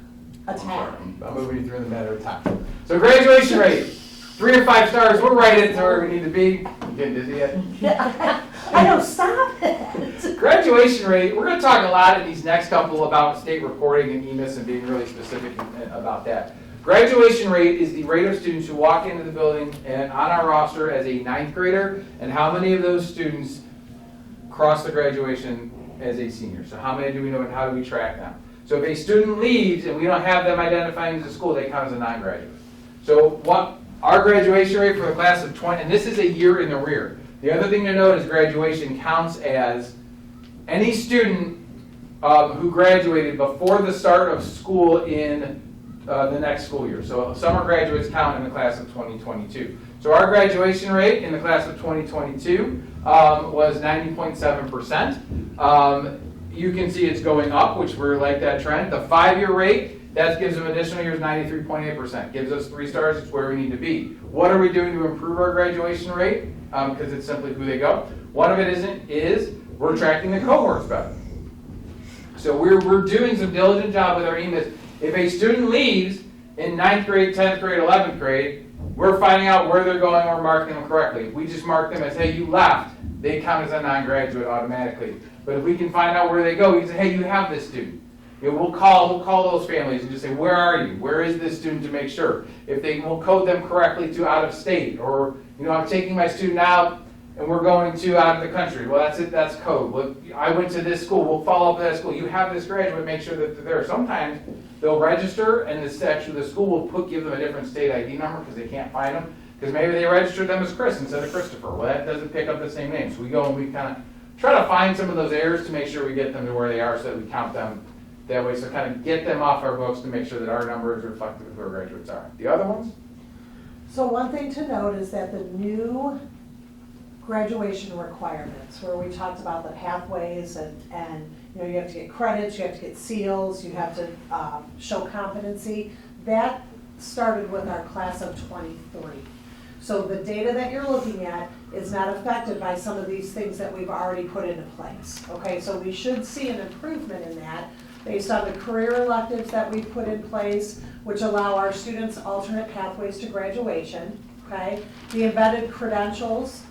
attack. I'm moving you through the matter of time. So graduation rate, 3 to 5 stars, we're right into where we need to be. You getting dizzy yet? I know, stop it. Graduation rate, we're going to talk a lot in these next couple about state reporting and EMIS and being really specific about that. Graduation rate is the rate of students who walk into the building and on our roster as a 9th grader, and how many of those students cross the graduation as a senior. So how many do we know and how do we track them? So if a student leaves and we don't have them identifying as a school, they count as a non-graduate. So what our graduation rate for the class of 20, and this is a year in the rear. The other thing to note is graduation counts as any student who graduated before the start of school in the next school year. So summer graduates count in the class of 2022. So our graduation rate in the class of 2022 was 90.7%. You can see it's going up, which we're like that trend. The 5-year rate, that gives them additional years, 93.8%. Gives us 3 stars, it's where we need to be. What are we doing to improve our graduation rate? Because it's simply who they go. One of it is we're tracking the cohorts better. So we're doing some diligent job with our EMIS. If a student leaves in 9th grade, 10th grade, 11th grade, we're finding out where they're going, we're marking them correctly. If we just mark them as, hey, you left, they count as a non-graduate automatically. But if we can find out where they go, we can say, hey, you have this student. We'll call those families and just say, where are you? Where is this student to make sure? If we'll code them correctly to out of state, or I'm taking my student out and we're going to out of the country. Well, that's it, that's code. Well, I went to this school, we'll follow up with that school. You have this graduate, make sure that they're there. Sometimes they'll register and the school will give them a different state ID number because they can't find them. Because maybe they registered them as Chris instead of Christopher. Well, that doesn't pick up the same name. So we go and we kind of try to find some of those errors to make sure we get them to where they are so that we count them that way. So kind of get them off our books to make sure that our number is reflective of who our graduates are. The other ones? So one thing to note is that the new graduation requirements, where we talked about the pathways and you know, you have to get credits, you have to get seals, you have to show competency. That started with our class of 23. So the data that you're looking at is not affected by some of these things that we've already put into place. Okay, so we should see an improvement in that based on the career electives that we've put in place, which allow our students alternate pathways to graduation. Okay, the embedded credentials,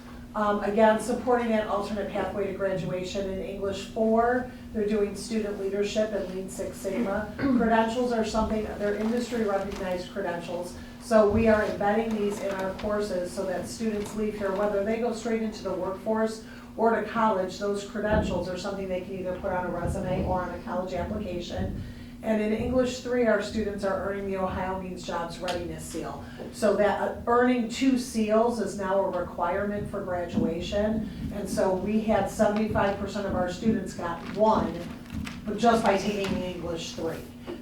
again, supporting that alternate pathway to graduation. In English 4, they're doing student leadership and Lean Six Sigma. Credentials are something, they're industry recognized credentials. So we are embedding these in our courses so that students leave here, whether they go straight into the workforce or to college, those credentials are something they can either put on a resume or on a college application. And in English 3, our students are earning the Ohio Means Jobs Readiness Seal. So that earning 2 seals is now a requirement for graduation. And so we had 75% of our students got 1, but just by taking the English 3.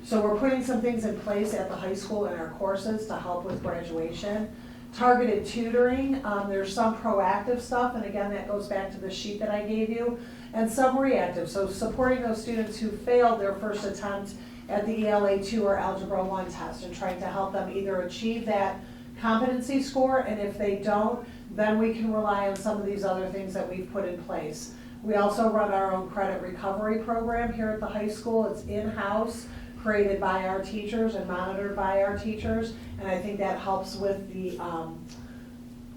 So we're putting some things in place at the high school in our courses to help with graduation. Targeted tutoring, there's some proactive stuff, and again, that goes back to the sheet that I gave you, and some reactive, so supporting those students who failed their first attempt at the ELA 2 or Algebra 1 test and trying to help them either achieve that competency score, and if they don't, then we can rely on some of these other things that we've put in place. We also run our own credit recovery program here at the high school. It's in-house, created by our teachers and monitored by our teachers, and I think that helps with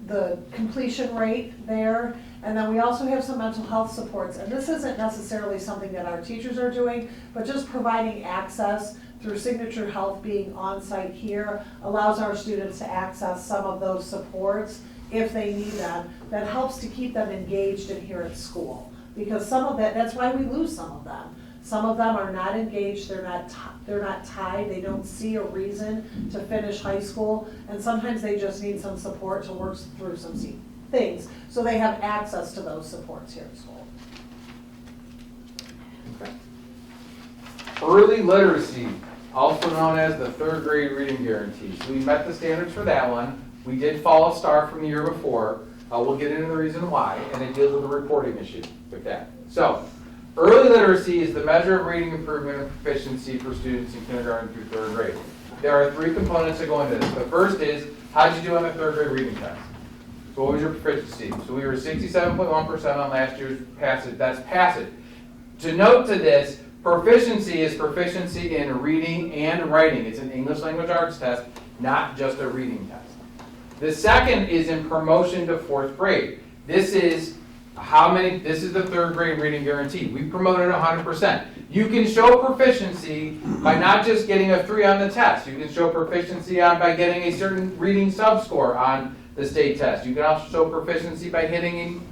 the completion rate there. And then we also have some mental health supports, and this isn't necessarily something that our teachers are doing, but just providing access through Signature Health being on site here allows our students to access some of those supports if they need them. That helps to keep them engaged in here at school, because some of that's why we lose some of them. Some of them are not engaged, they're not tied, they don't see a reason to finish high school, and sometimes they just need some support to work through some things, so they have access to those supports here at school. Okay. Early literacy, also known as the 3rd grade reading guarantee. So we met the standards for that one. We did fall a star from the year before. We'll get into the reason why, and it deals with the reporting issue with that. So, early literacy is the measure of reading improvement and proficiency for students in kindergarten through 3rd grade. There are 3 components that go into this. The first is, how'd you do on the 3rd grade reading test? So what was your proficiency? So we were 67.1% on last year's passage. That's passage. To note to this, proficiency is proficiency in reading and writing. It's an English language arts test, not just a reading test. The second is in promotion to 4th grade. This is this is the 3rd grade reading guarantee. We promoted 100%. You can show proficiency by not just getting a 3 on the test. You can show proficiency by getting a certain reading sub-score on the state test. You can also show proficiency by hitting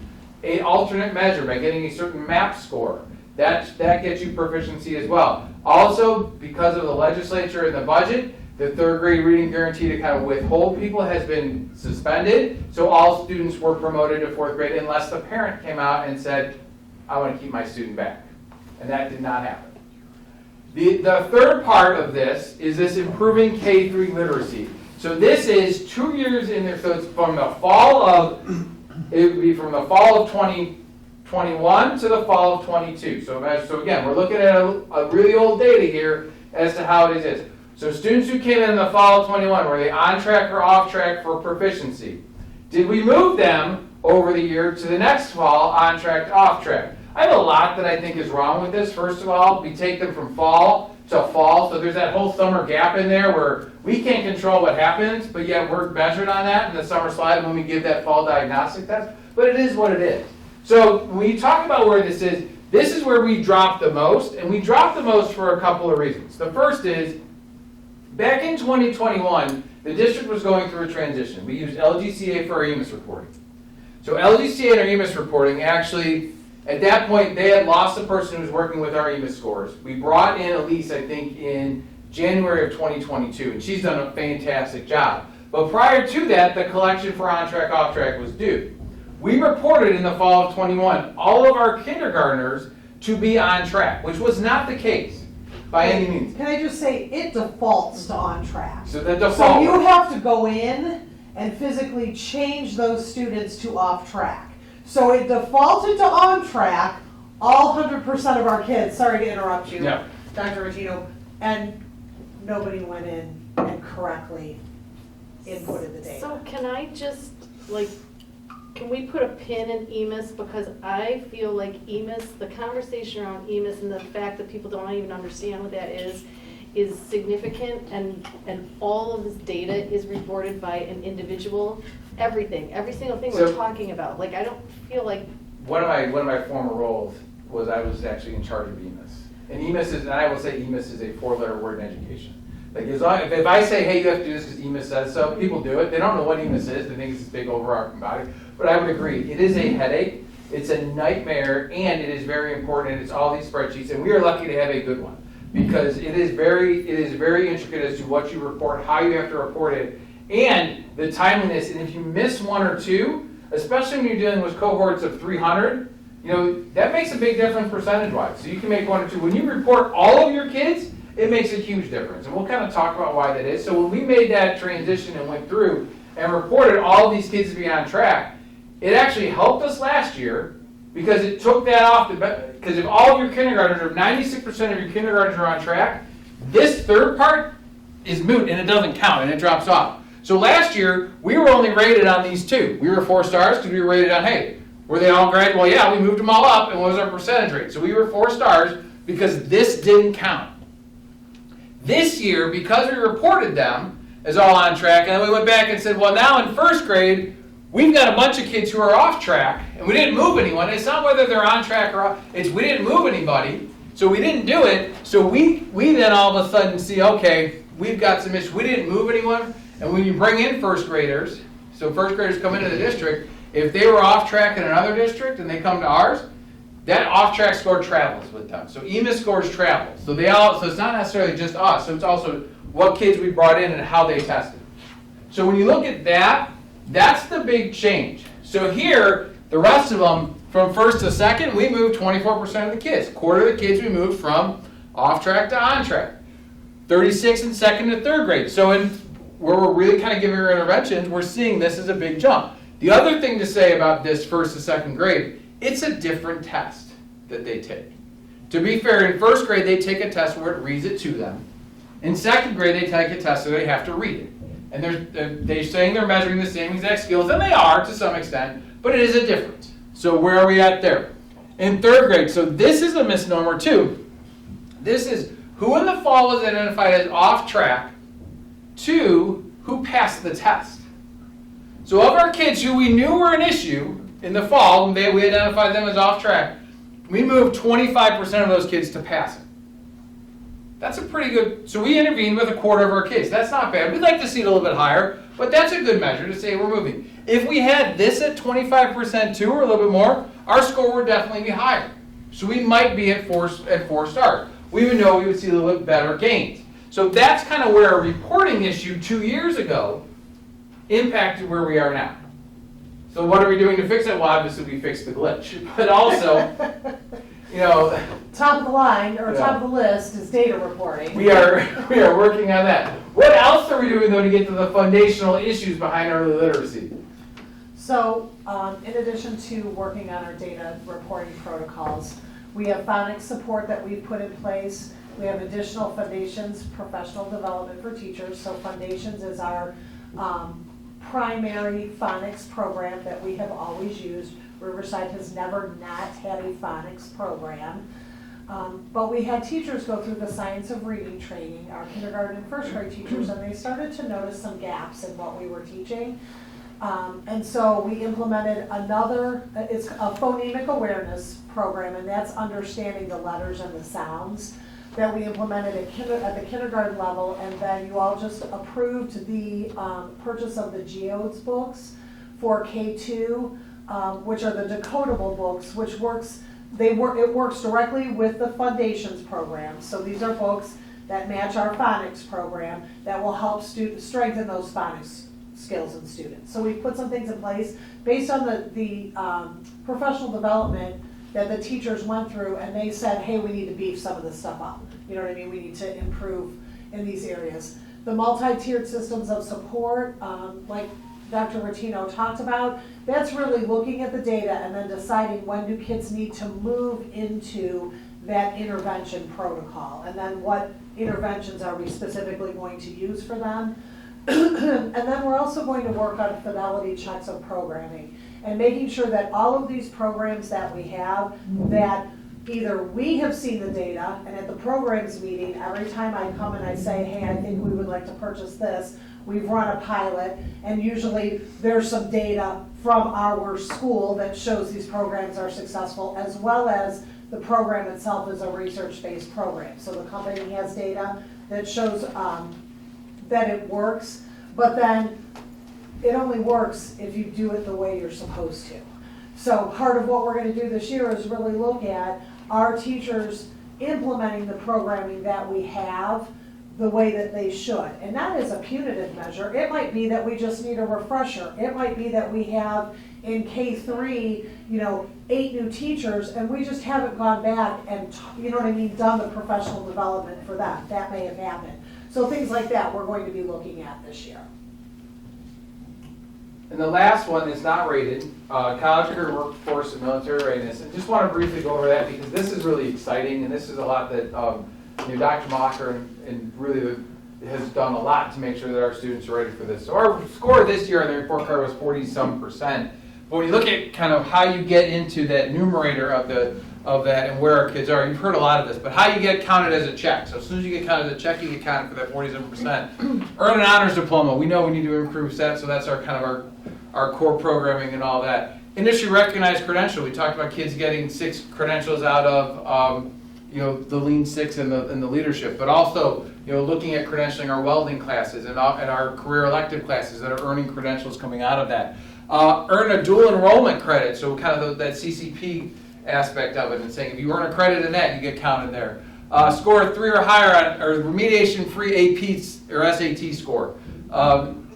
an alternate measure, by getting a certain MAP score. That gets you proficiency as well. Also, because of the legislature and the budget, the 3rd grade reading guarantee to kind of withhold people has been suspended, so all students were promoted to 4th grade unless the parent came out and said, I want to keep my student back. And that did not happen. The third part of this is this improving K-3 literacy. So this is 2 years in there, so it's from the fall of 2021 to the fall of 22. So again, we're looking at a really old data here as to how it is. So students who came in the fall of 21, were they on track or off track for proficiency? Did we move them over the year to the next fall, on track to off track? I have a lot that I think is wrong with this. First of all, we take them from fall to fall, so there's that whole summer gap in there where we can't control what happens, but yet we're measured on that in the summer slide when we give that fall diagnostic test. But it is what it is. So when you talk about where this is where we drop the most, and we drop the most for a couple of reasons. The first is, back in 2021, the district was going through a transition. We used LGCA for our EMIS reporting. So LGCA and our EMIS reporting, actually, at that point, they had lost the person who was working with our EMIS scores. We brought in Elise, I think, in January of 2022, and she's done a fantastic job. But prior to that, the collection for on-track, off-track was due. We reported in the fall of 21 all of our kindergartners to be on track, which was not the case by any means. Can I just say, it defaults to on track. So the default. So you have to go in and physically change those students to off track. So it defaulted to on track, all 100% of our kids, sorry to interrupt you, Yeah. Dr. Regino, and nobody went in and correctly inputted the data. So can I just, like, can we put a pin in EMIS? Because I feel like EMIS, the conversation around EMIS and the fact that people don't even understand what that is significant, and all of this data is reported by an individual. Everything, every single thing we're So- talking about. Like, I don't feel like, One of my former roles was I was actually in charge of EMIS. And EMIS is, and I will say EMIS is a 4-letter word in education. Like, as long, if I say, hey, you have to do this because EMIS says so, people do it. They don't know what EMIS is. They think it's this big overarching body. But I would agree, it is a headache. It's a nightmare, and it is very important. And it's all these spreadsheets, and we are lucky to have a good one because it is very intricate as to what you report, how you have to report it, and the timeliness. And if you miss one or two, especially when you're dealing with cohorts of 300, you know, that makes a big difference percentage-wise. So you can make one or two. When you report all of your kids, it makes a huge difference. And we'll kind of talk about why that is. So when we made that transition and went through and reported all of these kids to be on track, it actually helped us last year because it took that off. Because if all of your kindergartners, or 96% of your kindergartners are on track, this third part is moot and it doesn't count and it drops off. So last year, we were only rated on these two. We were 4 stars because we were rated on, hey, were they all grade? Well, yeah, we moved them all up, and what was our percentage rate? So we were 4 stars because this didn't count. This year, because we reported them as all on track, and then we went back and said, well, now in 1st grade, we've got a bunch of kids who are off track, and we didn't move anyone. It's not whether they're on track or off. It's we didn't move anybody, so we didn't do it. So we then all of a sudden see, okay, we've got some issues. We didn't move anyone. And when you bring in 1st graders, so 1st graders come into the district, if they were off track in another district and they come to ours, that off track score travels with them. So EMIS scores travel. So it's not necessarily just us, so it's also what kids we brought in and how they tested. So when you look at that, that's the big change. So here, the rest of them, from 1st to 2nd, we moved 24% of the kids. Quarter of the kids we moved from off track to on track. 36 in 2nd to 3rd grade. So where we're really kind of giving our interventions, we're seeing this as a big jump. The other thing to say about this 1st to 2nd grade, it's a different test that they take. To be fair, in 1st grade, they take a test where it reads it to them. In 2nd grade, they take a test so they have to read it. And they're saying they're measuring the same exact skills, and they are to some extent, but it is a difference. So where are we at there? In 3rd grade, so this is a misnomer too. This is who in the fall was identified as off track to who passed the test. So of our kids who we knew were an issue in the fall, we identified them as off track, we moved 25% of those kids to passing. That's a pretty good, so we intervened with a quarter of our kids. That's not bad. We'd like to see it a little bit higher, but that's a good measure to say we're moving. If we had this at 25% too, or a little bit more, our score would definitely be higher. So we might be at 4 stars. We would know we would see a little bit better gains. So that's kind of where a reporting issue 2 years ago impacted where we are now. So what are we doing to fix it? Well, obviously we fixed the glitch, but also, you know, Top of the line, or Yeah. top of the list is data reporting. we are working on that. What else are we doing though to get to the foundational issues behind early literacy? So, in addition to working on our data reporting protocols, we have phonics support that we've put in place. We have additional Foundations professional development for teachers. So Foundations is our primary phonics program that we have always used. Riverside has never not had a phonics program. But we had teachers go through the science of reading training, our kindergarten and 1st grade teachers, and they started to notice some gaps in what we were teaching. And so we implemented it's a phonemic awareness program, and that's understanding the letters and the sounds that we implemented at the kindergarten level. And then you all just approved the purchase of the GEODS books for K2, which are the decodable books, which it works directly with the Foundations program. So these are books that match our phonics program that will help strengthen those phonics skills in students. So we've put some things in place based on the professional development that the teachers went through, and they said, hey, we need to beef some of this stuff up. You know what I mean? We need to improve in these areas. The multi-tiered systems of support, like Dr. Rotino talked about, that's really looking at the data and then deciding when do kids need to move into that intervention protocol, and then what interventions are we specifically going to use for them. And then we're also going to work on fidelity checks of programming and making sure that all of these programs that we have, that either we have seen the data, and at the programs meeting, every time I come and I say, hey, I think we would like to purchase this, we've run a pilot, and usually there's some data from our school that shows these programs are successful, as well as the program itself is a research-based program. So the company has data that shows that it works, but then it only works if you do it the way you're supposed to. So part of what we're going to do this year is really look at our teachers implementing the programming that we have the way that they should. And not as a punitive measure. It might be that we just need a refresher. It might be that we have in K3, 8 new teachers, and we just haven't gone back and, done the professional development for that. That may have happened. So things like that we're going to be looking at this year. And the last one is not rated, college career workforce and military readiness. And just want to briefly go over that because this is really exciting, and this is a lot that Dr. Mocker and really has done a lot to make sure that our students are ready for this. So our score this year on the report card was 40-some%. But when you look at kind of how you get into that numerator of that and where our kids are, you've heard a lot of this, but how you get counted as a check. So as soon as you get counted as a check, you get counted for that 47%. Earn an honors diploma. We know we need to improve that, so that's our kind of our core programming and all that. Industry recognized credential. We talked about kids getting 6 credentials out of the Lean Six and the leadership, but also looking at credentialing our welding classes and our career elective classes that are earning credentials coming out of that. Earn a dual enrollment credit, so kind of that CCP aspect of it, and saying if you earn a credit in that, you get counted there. Score 3 or higher on or remediation-free AP or SAT score.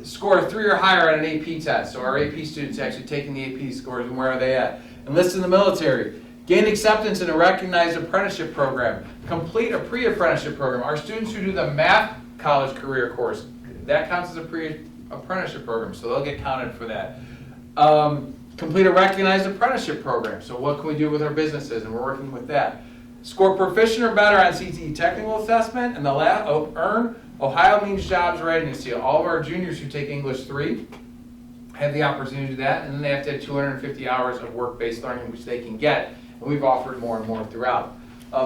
Score 3 or higher on an AP test. So our AP students actually taking the AP scores, and where are they at? Enlist in the military. Gain acceptance in a recognized apprenticeship program. Complete a pre-apprenticeship program. Our students who do the math college career course, that counts as a pre-apprenticeship program, so they'll get counted for that. Complete a recognized apprenticeship program. So what can we do with our businesses? And we're working with that. Score proficient or better on CTE technical assessment. And the last, earn Ohio Means Jobs Readiness Seal. All of our juniors who take English 3 have the opportunity to do that. And then they have to have 250 hours of work-based learning, which they can get. And we've offered more and more throughout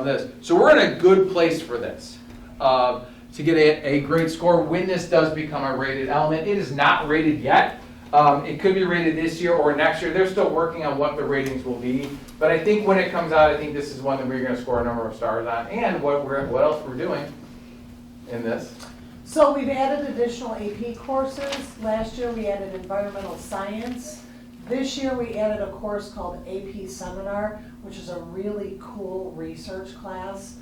this. So we're in a good place for this. To get a great score when this does become a rated element. It is not rated yet. It could be rated this year or next year. They're still working on what the ratings will be. But I think when it comes out, I think this is one that we're going to score a number of stars on. And what else we're doing in this. So we've added additional AP courses. Last year we added environmental science. This year we added a course called AP Seminar, which is a really cool research class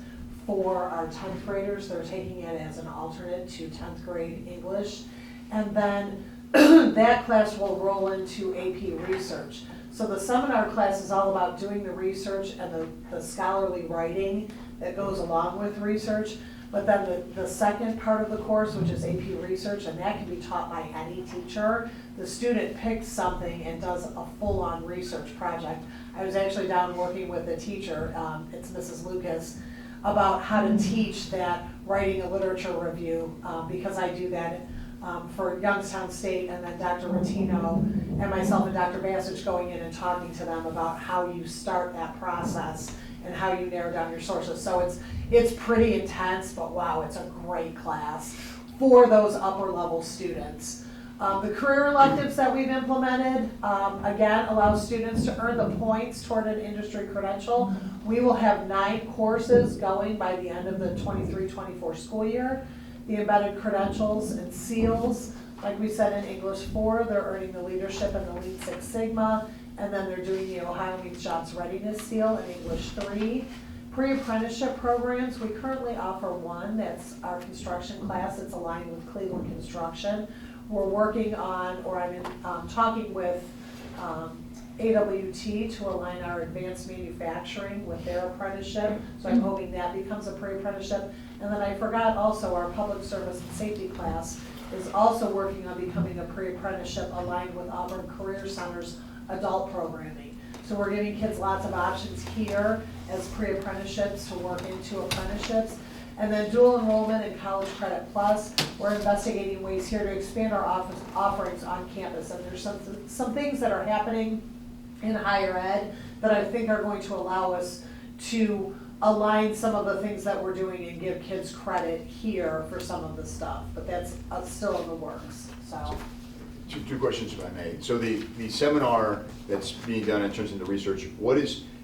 for our 10th graders. They're taking it as an alternate to 10th grade English. And then that class will roll into AP research. So the seminar class is all about doing the research and the scholarly writing that goes along with research. But then the second part of the course, which is AP research, and that can be taught by any teacher, the student picks something and does a full-on research project. I was actually down working with a teacher, it's Mrs. Lucas, about how to teach that writing a literature review, because I do that for Youngstown State, and then Dr. Rotino and myself and Dr. Bassage going in and talking to them about how you start that process and how you narrow down your sources. So it's pretty intense, but wow, it's a great class for those upper level students. The career electives that we've implemented, again, allow students to earn the points toward an industry credential. We will have 9 courses going by the end of the 23-24 school year. The embedded credentials and seals, like we said in English 4, they're earning the leadership and the Lean Six Sigma, and then they're doing the Ohio Means Jobs Readiness Seal in English 3. Pre-apprenticeship programs, we currently offer one, that's our construction class, it's aligned with Cleveland Construction. We're working on, or I'm talking with AWT to align our advanced manufacturing with their apprenticeship, so I'm hoping that becomes a pre-apprenticeship. And then I forgot also our public service and safety class is also working on becoming a pre-apprenticeship aligned with Auburn Career Center's adult programming. So we're giving kids lots of options here as pre-apprenticeships to work into apprenticeships. And then dual enrollment and College Credit Plus, we're investigating ways here to expand our offerings on campus. And there's some things that are happening in higher ed that I think are going to allow us to align some of the things that we're doing and give kids credit here for some of the stuff. But that's still in the works, so. Two questions if I may. So the seminar that's being done in terms of the research,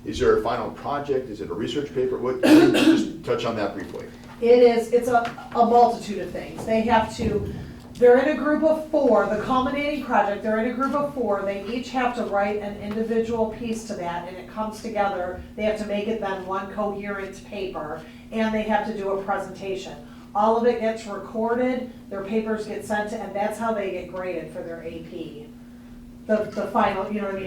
is there a final project? Is it a research paper? What, can you just touch on that briefly? It's a multitude of things. They're in a group of 4, the culminating project, they're in a group of 4. They each have to write an individual piece to that, and it comes together. They have to make it then one coherent paper, and they have to do a presentation. All of it gets recorded, their papers get sent, and that's how they get graded for their AP. The final,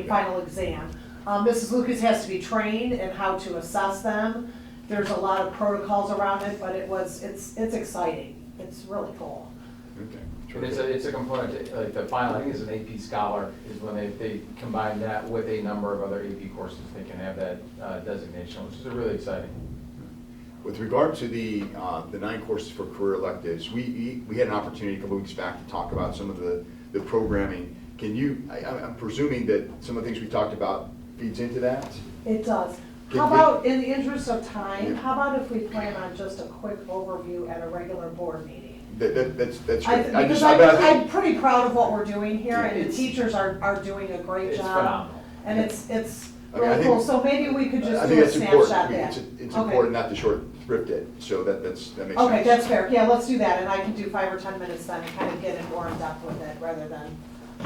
final exam. Mrs. Lucas has to be trained in how to assess them. There's a lot of protocols around it, but it's exciting. It's really cool. Okay. And it's a component, like the final, I think is an AP Scholar, is when they combine that with a number of other AP courses, they can have that designation, which is really exciting. With regard to the 9 courses for career electives, we had an opportunity a couple weeks back to talk about some of the programming. I'm presuming that some of the things we talked about feeds into that? It does. How about, in the interest of time, how about if we plan on just a quick overview at a regular board meeting? That's great. Because I'm pretty proud of what we're doing here, and the It's- teachers are doing a great It's job. phenomenal. And it's I mean, I really think- cool, so maybe we could I just think do a that's important. snapshot there. It's Okay. important not to short thrift it, so that makes sense. Okay, that's fair, yeah, let's do that, and I can do 5 or 10 minutes then and kind of get in more in depth with it, rather than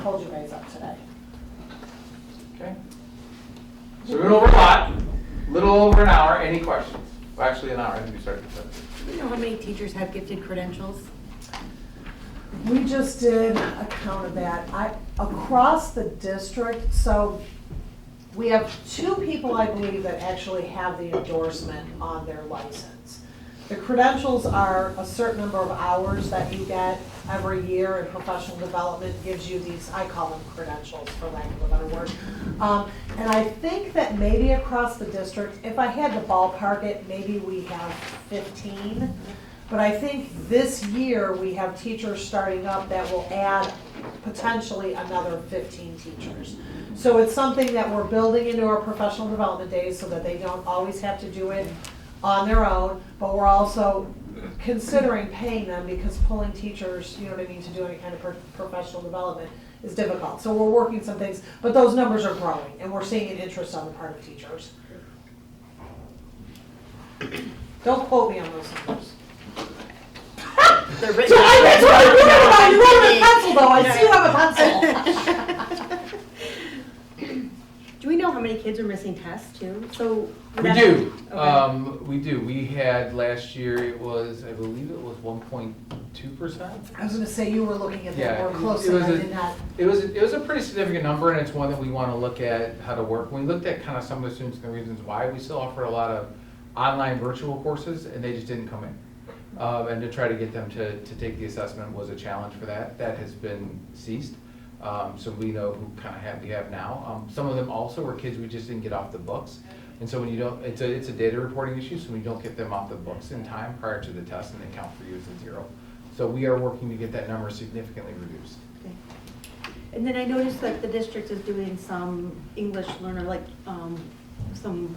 hold you guys up today. Okay. So we went over a lot, little over an hour. Any questions? Well, actually an hour, I think we started. Do you know how many teachers have gifted credentials? We just did a count of that. Across the district, so we have 2 people, I believe, that actually have the endorsement on their license. The credentials are a certain number of hours that you get every year, and professional development gives you these, I call them credentials for lack of a better word. And I think that maybe across the district, if I had to ballpark it, maybe we have 15. But I think this year we have teachers starting up that will add potentially another 15 teachers. So it's something that we're building into our professional development days so that they don't always have to do it on their own, but we're also considering paying them because pulling teachers, you know what I mean, to do any kind of professional development is difficult. So we're working some things, but those numbers are growing and we're seeing an interest on the part of teachers. Don't quote me on those numbers. They're written. That's what I'm worried about. You wrote with a pencil though. I see you have a pencil. Do we know how many kids are missing tests too? So We do. Okay. We do. We had last year, it was, I believe it was 1.2%. I was gonna say you were looking at that Yeah, more it closely. was I a- did not. It was a pretty significant number, and it's one that we want to look at how to work. We looked at kind of some of the students and the reasons why. We still offer a lot of online virtual courses, and they just didn't come in. And to try to get them to take the assessment was a challenge for that. That has been ceased. So we know who kind of we have now. Some of them also were kids we just didn't get off the books. And so when you don't, it's a data reporting issue, so when you don't get them off the books in time prior to the test, and they count for you as a 0. So we are working to get that number significantly reduced. Okay. And then I noticed that the district is doing some English learner, like some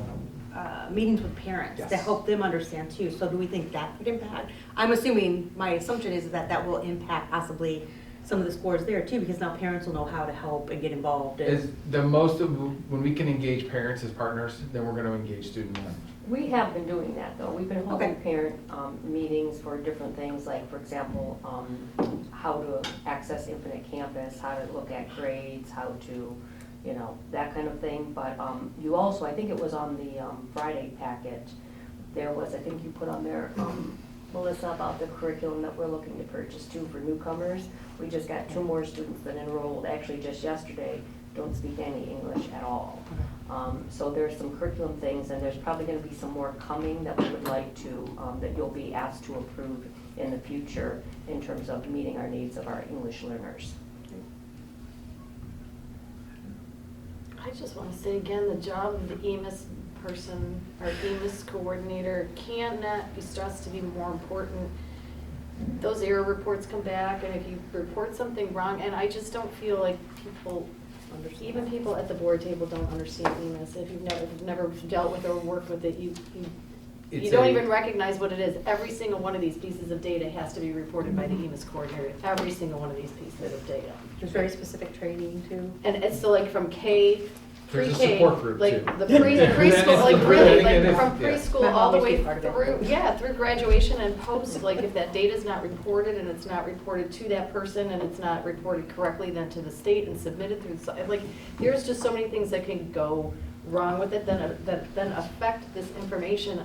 meetings with parents to Yes. help them understand too. So do we think that could impact? I'm assuming, my assumption is that that will impact possibly some of the scores there too, because now parents will know how to help and get involved. Is the most of, when we can engage parents as partners, then we're going to engage student learners. We have been doing that, though. We've been holding Okay. parent meetings for different things, like, for example, how to access Infinite Campus, how to look at grades, how to, you know, that kind of thing. But you also, I think it was on the Friday packet, there was, I think you put on there, Melissa, about the curriculum that we're looking to purchase too for newcomers. We just got 2 more students that enrolled, actually just yesterday, don't speak any English at all. So there's some curriculum things, and there's probably going to be some more coming that we would like to, that you'll be asked to approve in the future in terms of meeting our needs of our English learners. I just want to say again, the job of the EMIS person or EMIS coordinator cannot be stressed to be more important. Those error reports come back, and if you report something wrong, and I just don't feel like people, even people at the board table don't understand EMIS. If you've never dealt with or worked with it, you don't even recognize what it is. Every single one of these pieces of data has to be reported by the EMIS coordinator, every single one of these pieces of data. There's very specific training too. And it's still like from K, There's a pre-K, support group, like too. the preschool, like really, like from Yeah. preschool Mom all the always way be part of it. through, yeah, through graduation and post. Like if that data's not reported and it's not reported to that person and it's not reported correctly then to the state and submitted through, like, there's just so many things that can go wrong with it that then affect this information.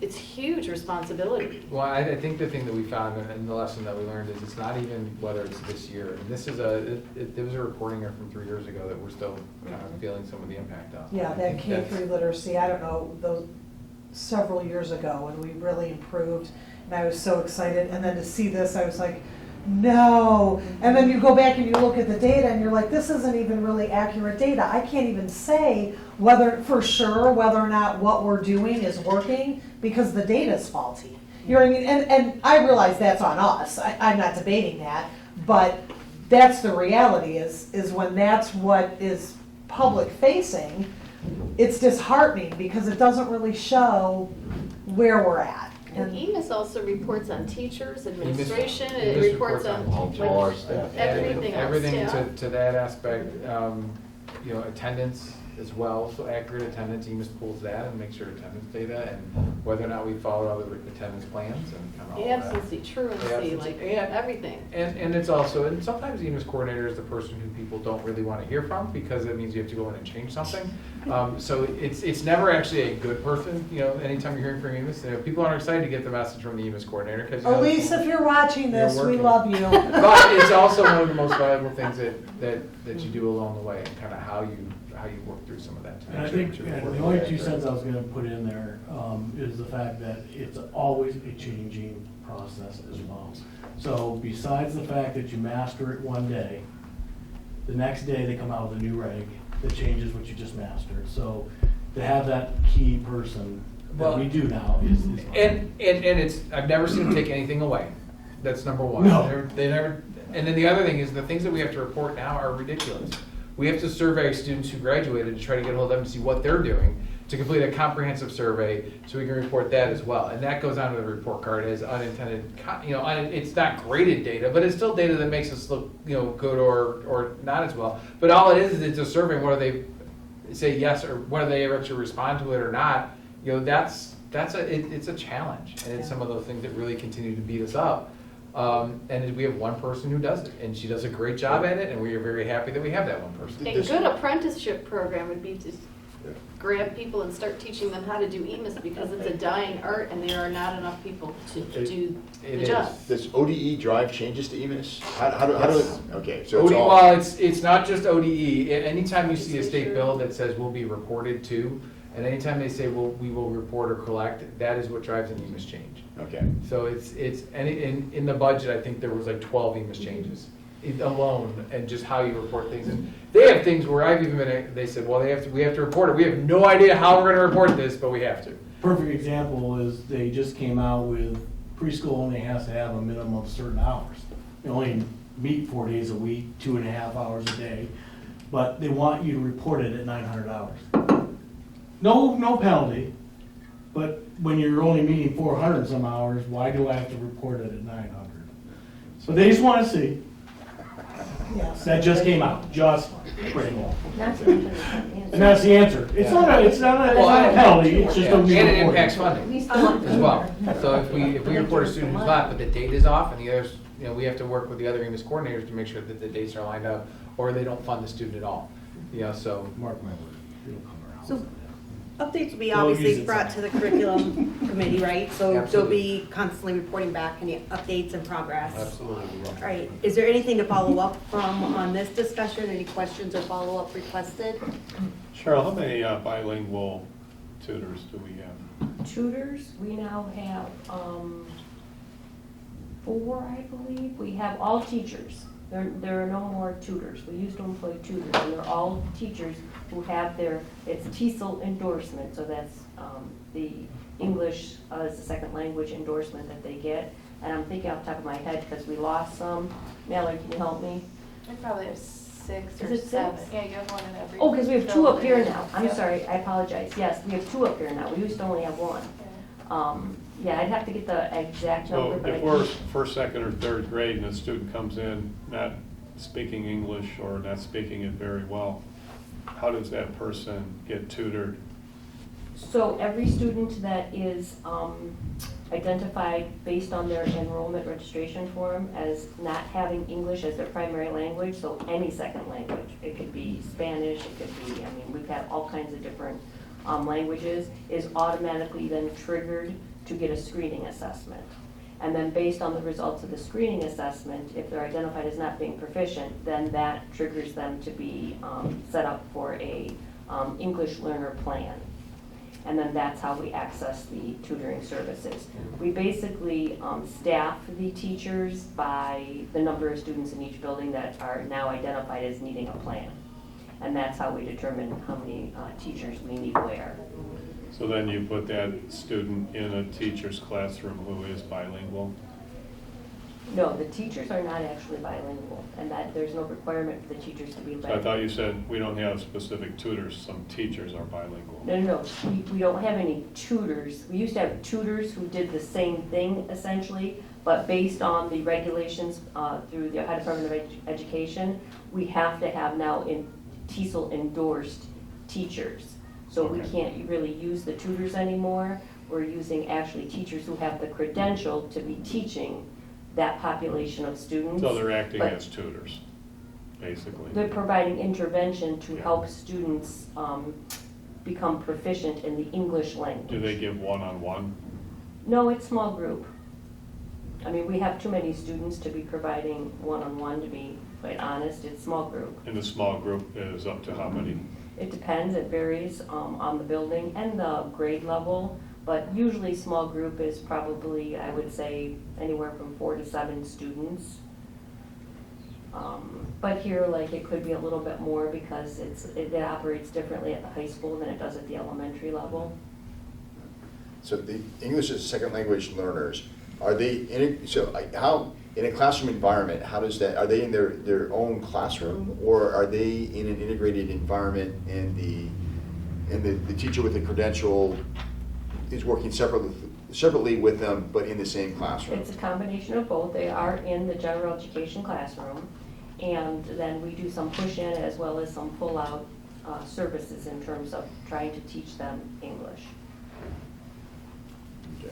It's huge responsibility. Well, I think the thing that we found and the lesson that we learned is it's not even whether it's this year. And this is there was a reporting here from 3 years ago that we're still kind of feeling some of the impact of. Yeah, I that think K3 literacy, I don't know, those several years ago, and we really improved, and I was so excited, and then to see this, I was like, no. And then you go back and you look at the data, and you're like, this isn't even really accurate data. I can't even say whether or not what we're doing is working, because the data's faulty. You know what I mean? And I realize that's on us. I'm not debating that, but that's the reality is when that's what is public facing, it's disheartening because it doesn't really show where we're at. And EMIS also reports on teachers, administration, EMIS it reports on all our staff. everything else, Everything yeah. to that aspect, attendance as well, so accurate attendance, EMIS pulls that and makes sure attendance data and whether or not we follow other attendance plans and kind of all that. Absentee, truancy, like, yeah, everything. And it's also, and sometimes the EMIS coordinator is the person who people don't really want to hear from because it means you have to go in and change something. So it's never actually a good person, anytime you're hearing from EMIS, people aren't excited to get the message from the EMIS coordinator because. Elise, if you're watching this, we working. love you. But it's also one of the most valuable things that you do along the way and kind of how you work through some of that. to And I make sure think that you're the working only with 2 that. cents I was gonna put in there is the fact that it's always a changing process as well. So besides the fact that you master it one day, the next day they come out with a new reg that changes what you just mastered. So to have that key person that we do now is. And it's, I've never seen them take anything away. That's number one. No. They never, and then the other thing is the things that we have to report now are ridiculous. We have to survey students who graduated to try to get a hold of them to see what they're doing, to complete a comprehensive survey so we can report that as well. And that goes onto the report card as unintended, it's not graded data, but it's still data that makes us look, good or not as well. But all it is it's a survey, whether they say yes or whether they ever actually respond to it or not, it's a challenge. And it's some of those things that really continue to beat us up. And we have one person who does it, and she does a great job at it, and we are very happy that we have that one person. A good apprenticeship program would be to grab people and start teaching them how to do EMIS because it's a dying art and there are not enough people to do It the is. job. Does ODE drive changes to EMIS? How do, okay, so it's ODE, all. well, it's not just ODE. Anytime you see a state bill that says will be reported to, and anytime they say we will report or collect, that is what drives an EMIS change. Okay. So and in the budget, I think there was like 12 EMIS changes alone, and just how you report things. And they have things where I've even been, they said, well, we have to report it. We have no idea how we're gonna report this, but we have to. Perfect example is they just came out with preschool only has to have a minimum of certain hours. They only meet 4 days a week, 2.5 hours a day, but they want you to report it at 900 hours. No penalty, but when you're only meeting 400 and some hours, why do I have to report it at 900? So they just want to see. Yes. That just came out, just pretty well. Not to mention the And that's the answer. It's not a penalty, it's just a And it report. impacts funding as well. So if we report a student who's not, but the date is off, and the others, we have to work with the other EMIS coordinators to make sure that the dates are lined up, or they don't fund the student at all. So. Mark my word, it'll come around. So updates will be We'll use obviously it brought to the curriculum committee, right? So they'll Absolutely. be constantly reporting back any updates and progress. Absolutely. All right, is there anything to follow up from on this discussion? Any questions or follow-up requested? Cheryl, how many bilingual tutors do we have? Tutors? We now have 4, I believe. We have all teachers. There are no more tutors. We used to employ tutors, and they're all teachers who have their, it's TESOL endorsement, so that's the English as a second language endorsement that they get. And I'm thinking off the top of my head, because we lost some. Mallory, can you help me? I probably have 6 or Is it 7. 6? Yeah, you have one in every. Oh, because we have 2 up here now. I'm Yep. sorry, I apologize. Yes, we have 2 up here now. We used to only have 1. Yeah, I'd have to get the exact So number, but I if we're think- first, second, or third grade and a student comes in not speaking English or not speaking it very well, how does that person get tutored? So every student that is identified based on their enrollment registration form as not having English as their primary language, so any second language, it could be Spanish, it could be, I mean, we've got all kinds of different languages, is automatically then triggered to get a screening assessment. And then based on the results of the screening assessment, if they're identified as not being proficient, then that triggers them to be set up for a English learner plan. And then that's how we access the tutoring services. We basically staff the teachers by the number of students in each building that are now identified as needing a plan. And that's how we determine how many teachers we need where. So then you put that student in a teacher's classroom who is bilingual? No, the teachers are not actually bilingual, and that there's no requirement for the teachers to be So I bilingual. thought you said we don't have specific tutors, some teachers are bilingual. No, we don't have any tutors. We used to have tutors who did the same thing essentially, but based on the regulations through the Ohio Department of Education, we have to have now in TESOL endorsed teachers. So we Okay. can't really use the tutors anymore. We're using actually teachers who have the credential to be teaching that population of students. So they're acting But as tutors, basically. they're providing intervention to Yeah. help students become proficient in the English language. Do they give one-on-one? No, it's small group. I mean, we have too many students to be providing one-on-one, to be quite honest. It's small group. And the small group is up to how many? It depends, it varies on the building and the grade level, but usually small group is probably, I would say, anywhere from 4 to 7 students. But here, like, it could be a little bit more because it operates differently at the high school than it does at the elementary level. So the English as a second language learners, are they how, in a classroom environment, how does that, are they in their own classroom, or are they in an integrated environment and the teacher with the credential is working separately with them, but in the same classroom? It's a combination of both. They are in the general education classroom, and then we do some push-in as well as some pull-out services in terms of trying to teach them English. Okay.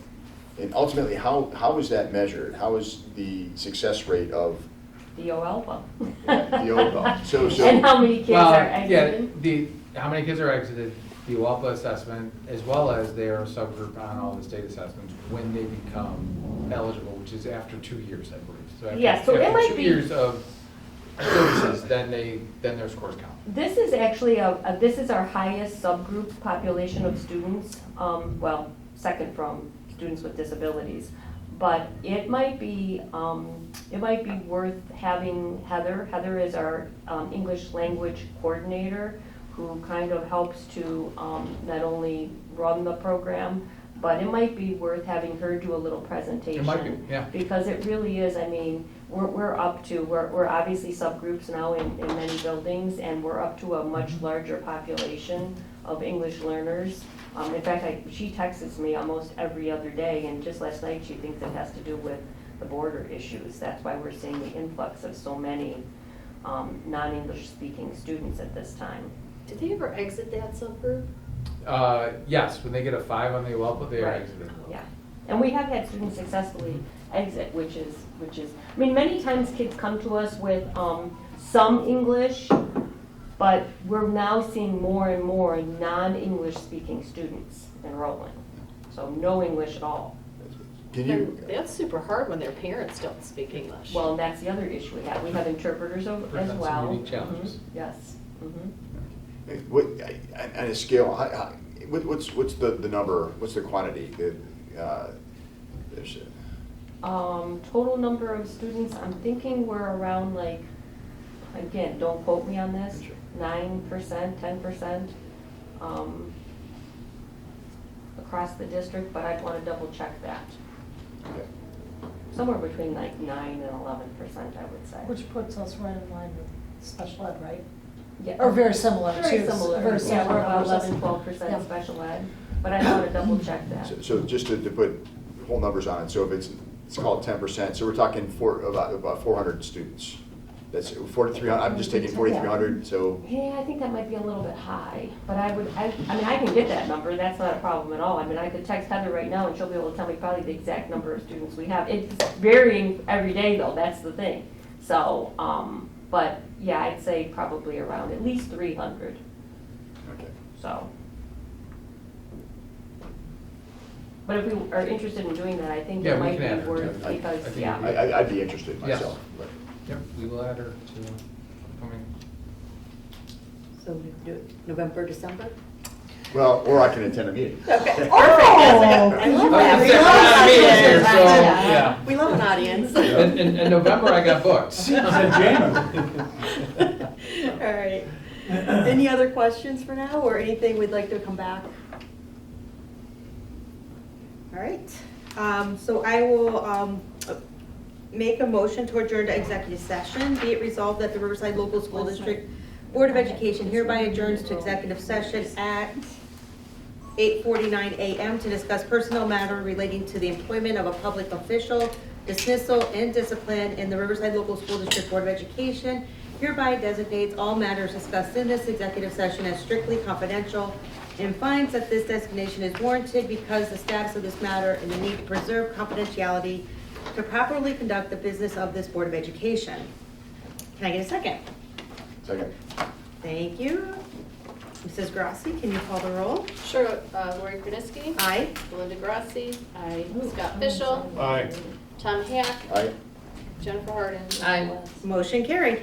And ultimately, how is that measured? How is the success rate of The OLPA. the OLPA? So And how many kids Well, are yeah, exited? how many kids are exited, the WAPA assessment, as well as their subgroup on all the state assessments when they become eligible, which is after 2 years, I believe. So Yeah, so it after might 2 be- years of services, then their scores count. This is actually this is our highest subgroup population of students, well, second from students with disabilities. But it might be worth having Heather. Heather is our English language coordinator who kind of helps to not only run the program, but it might be worth having her do a little presentation. It might be, yeah. Because it really is, I mean, we're obviously subgroups now in many buildings, and we're up to a much larger population of English learners. In fact, she texts me almost every other day, and just last night she thinks it has to do with the border issues. That's why we're seeing the influx of so many non-English speaking students at this time. Did they ever exit that subgroup? Yes, when they get a 5 on the WAPA, they are Right. exited. Yeah, and we have had students successfully exit, which is, I mean, many times kids come to us with some English, but we're now seeing more and more non-English speaking students enrolling, so no English at all. Can you, And that's super hard when their parents don't speak English. Well, and that's the other issue we have. We have interpreters as Presents some well. unique challenges. Mhm, yes. Mhm. what, on a scale, what's the number, what's the quantity? There's Total number of students, I'm thinking we're around like, again, don't quote me on this, Sure. 9%, 10%, across the district, but I'd wanna double check that. Okay. Somewhere between like 9 and 11%, I would say. Which puts us right in line with special ed, right? Yeah. Or very similar to. Very similar, very yeah, similar we're about versus- 11, 12% Yeah. special ed, but I wanna double check that. So just to put whole numbers on it, so if it's called 10%, so we're talking about 400 students. That's 4,300, I'm just taking 4,300, so, Yeah, I think that might be a little bit high, but I mean, I can get that number, that's not a problem at all. I mean, I could text Heather right now and she'll be able to tell me probably the exact number of students we have. It's varying every day though, that's the thing. So, but yeah, I'd say probably around at least 300, okay. so. But if we are interested in doing that, I think Yeah, it we might can add be her, worth, too. I because, think yeah. we- I'd be interested Yes. myself, but. Yep, we will add her to coming. So we do it November, December? Well, or I can attend a meeting. Okay. Oh! I love that. I was We gonna love say, we're not meeting here, audiences. so, Yeah. yeah. We love an audience. In November, I got booked. All right. Any other questions for now, or anything we'd like to come back? All right. So I will make a motion to adjourn to executive session. Be it resolved that the Riverside Local School District Board of Education hereby adjourns to executive session at 8:49 a.m. to discuss personnel matter relating to the employment of a public official, dismissal, and discipline in the Riverside Local School District Board of Education, hereby designates all matters discussed in this executive session as strictly confidential, and finds that this designation is warranted because the status of this matter and the need to preserve confidentiality to properly conduct the business of this Board of Education. Can I get a second? Second. Thank you. Mrs. Grassi, can you call the roll? Sure, Lori Krenisky. Aye. Belinda Grassi. Aye. Scott Fishel. Aye. Tom Hack. Aye. Jennifer Harden. Aye. Motion carried.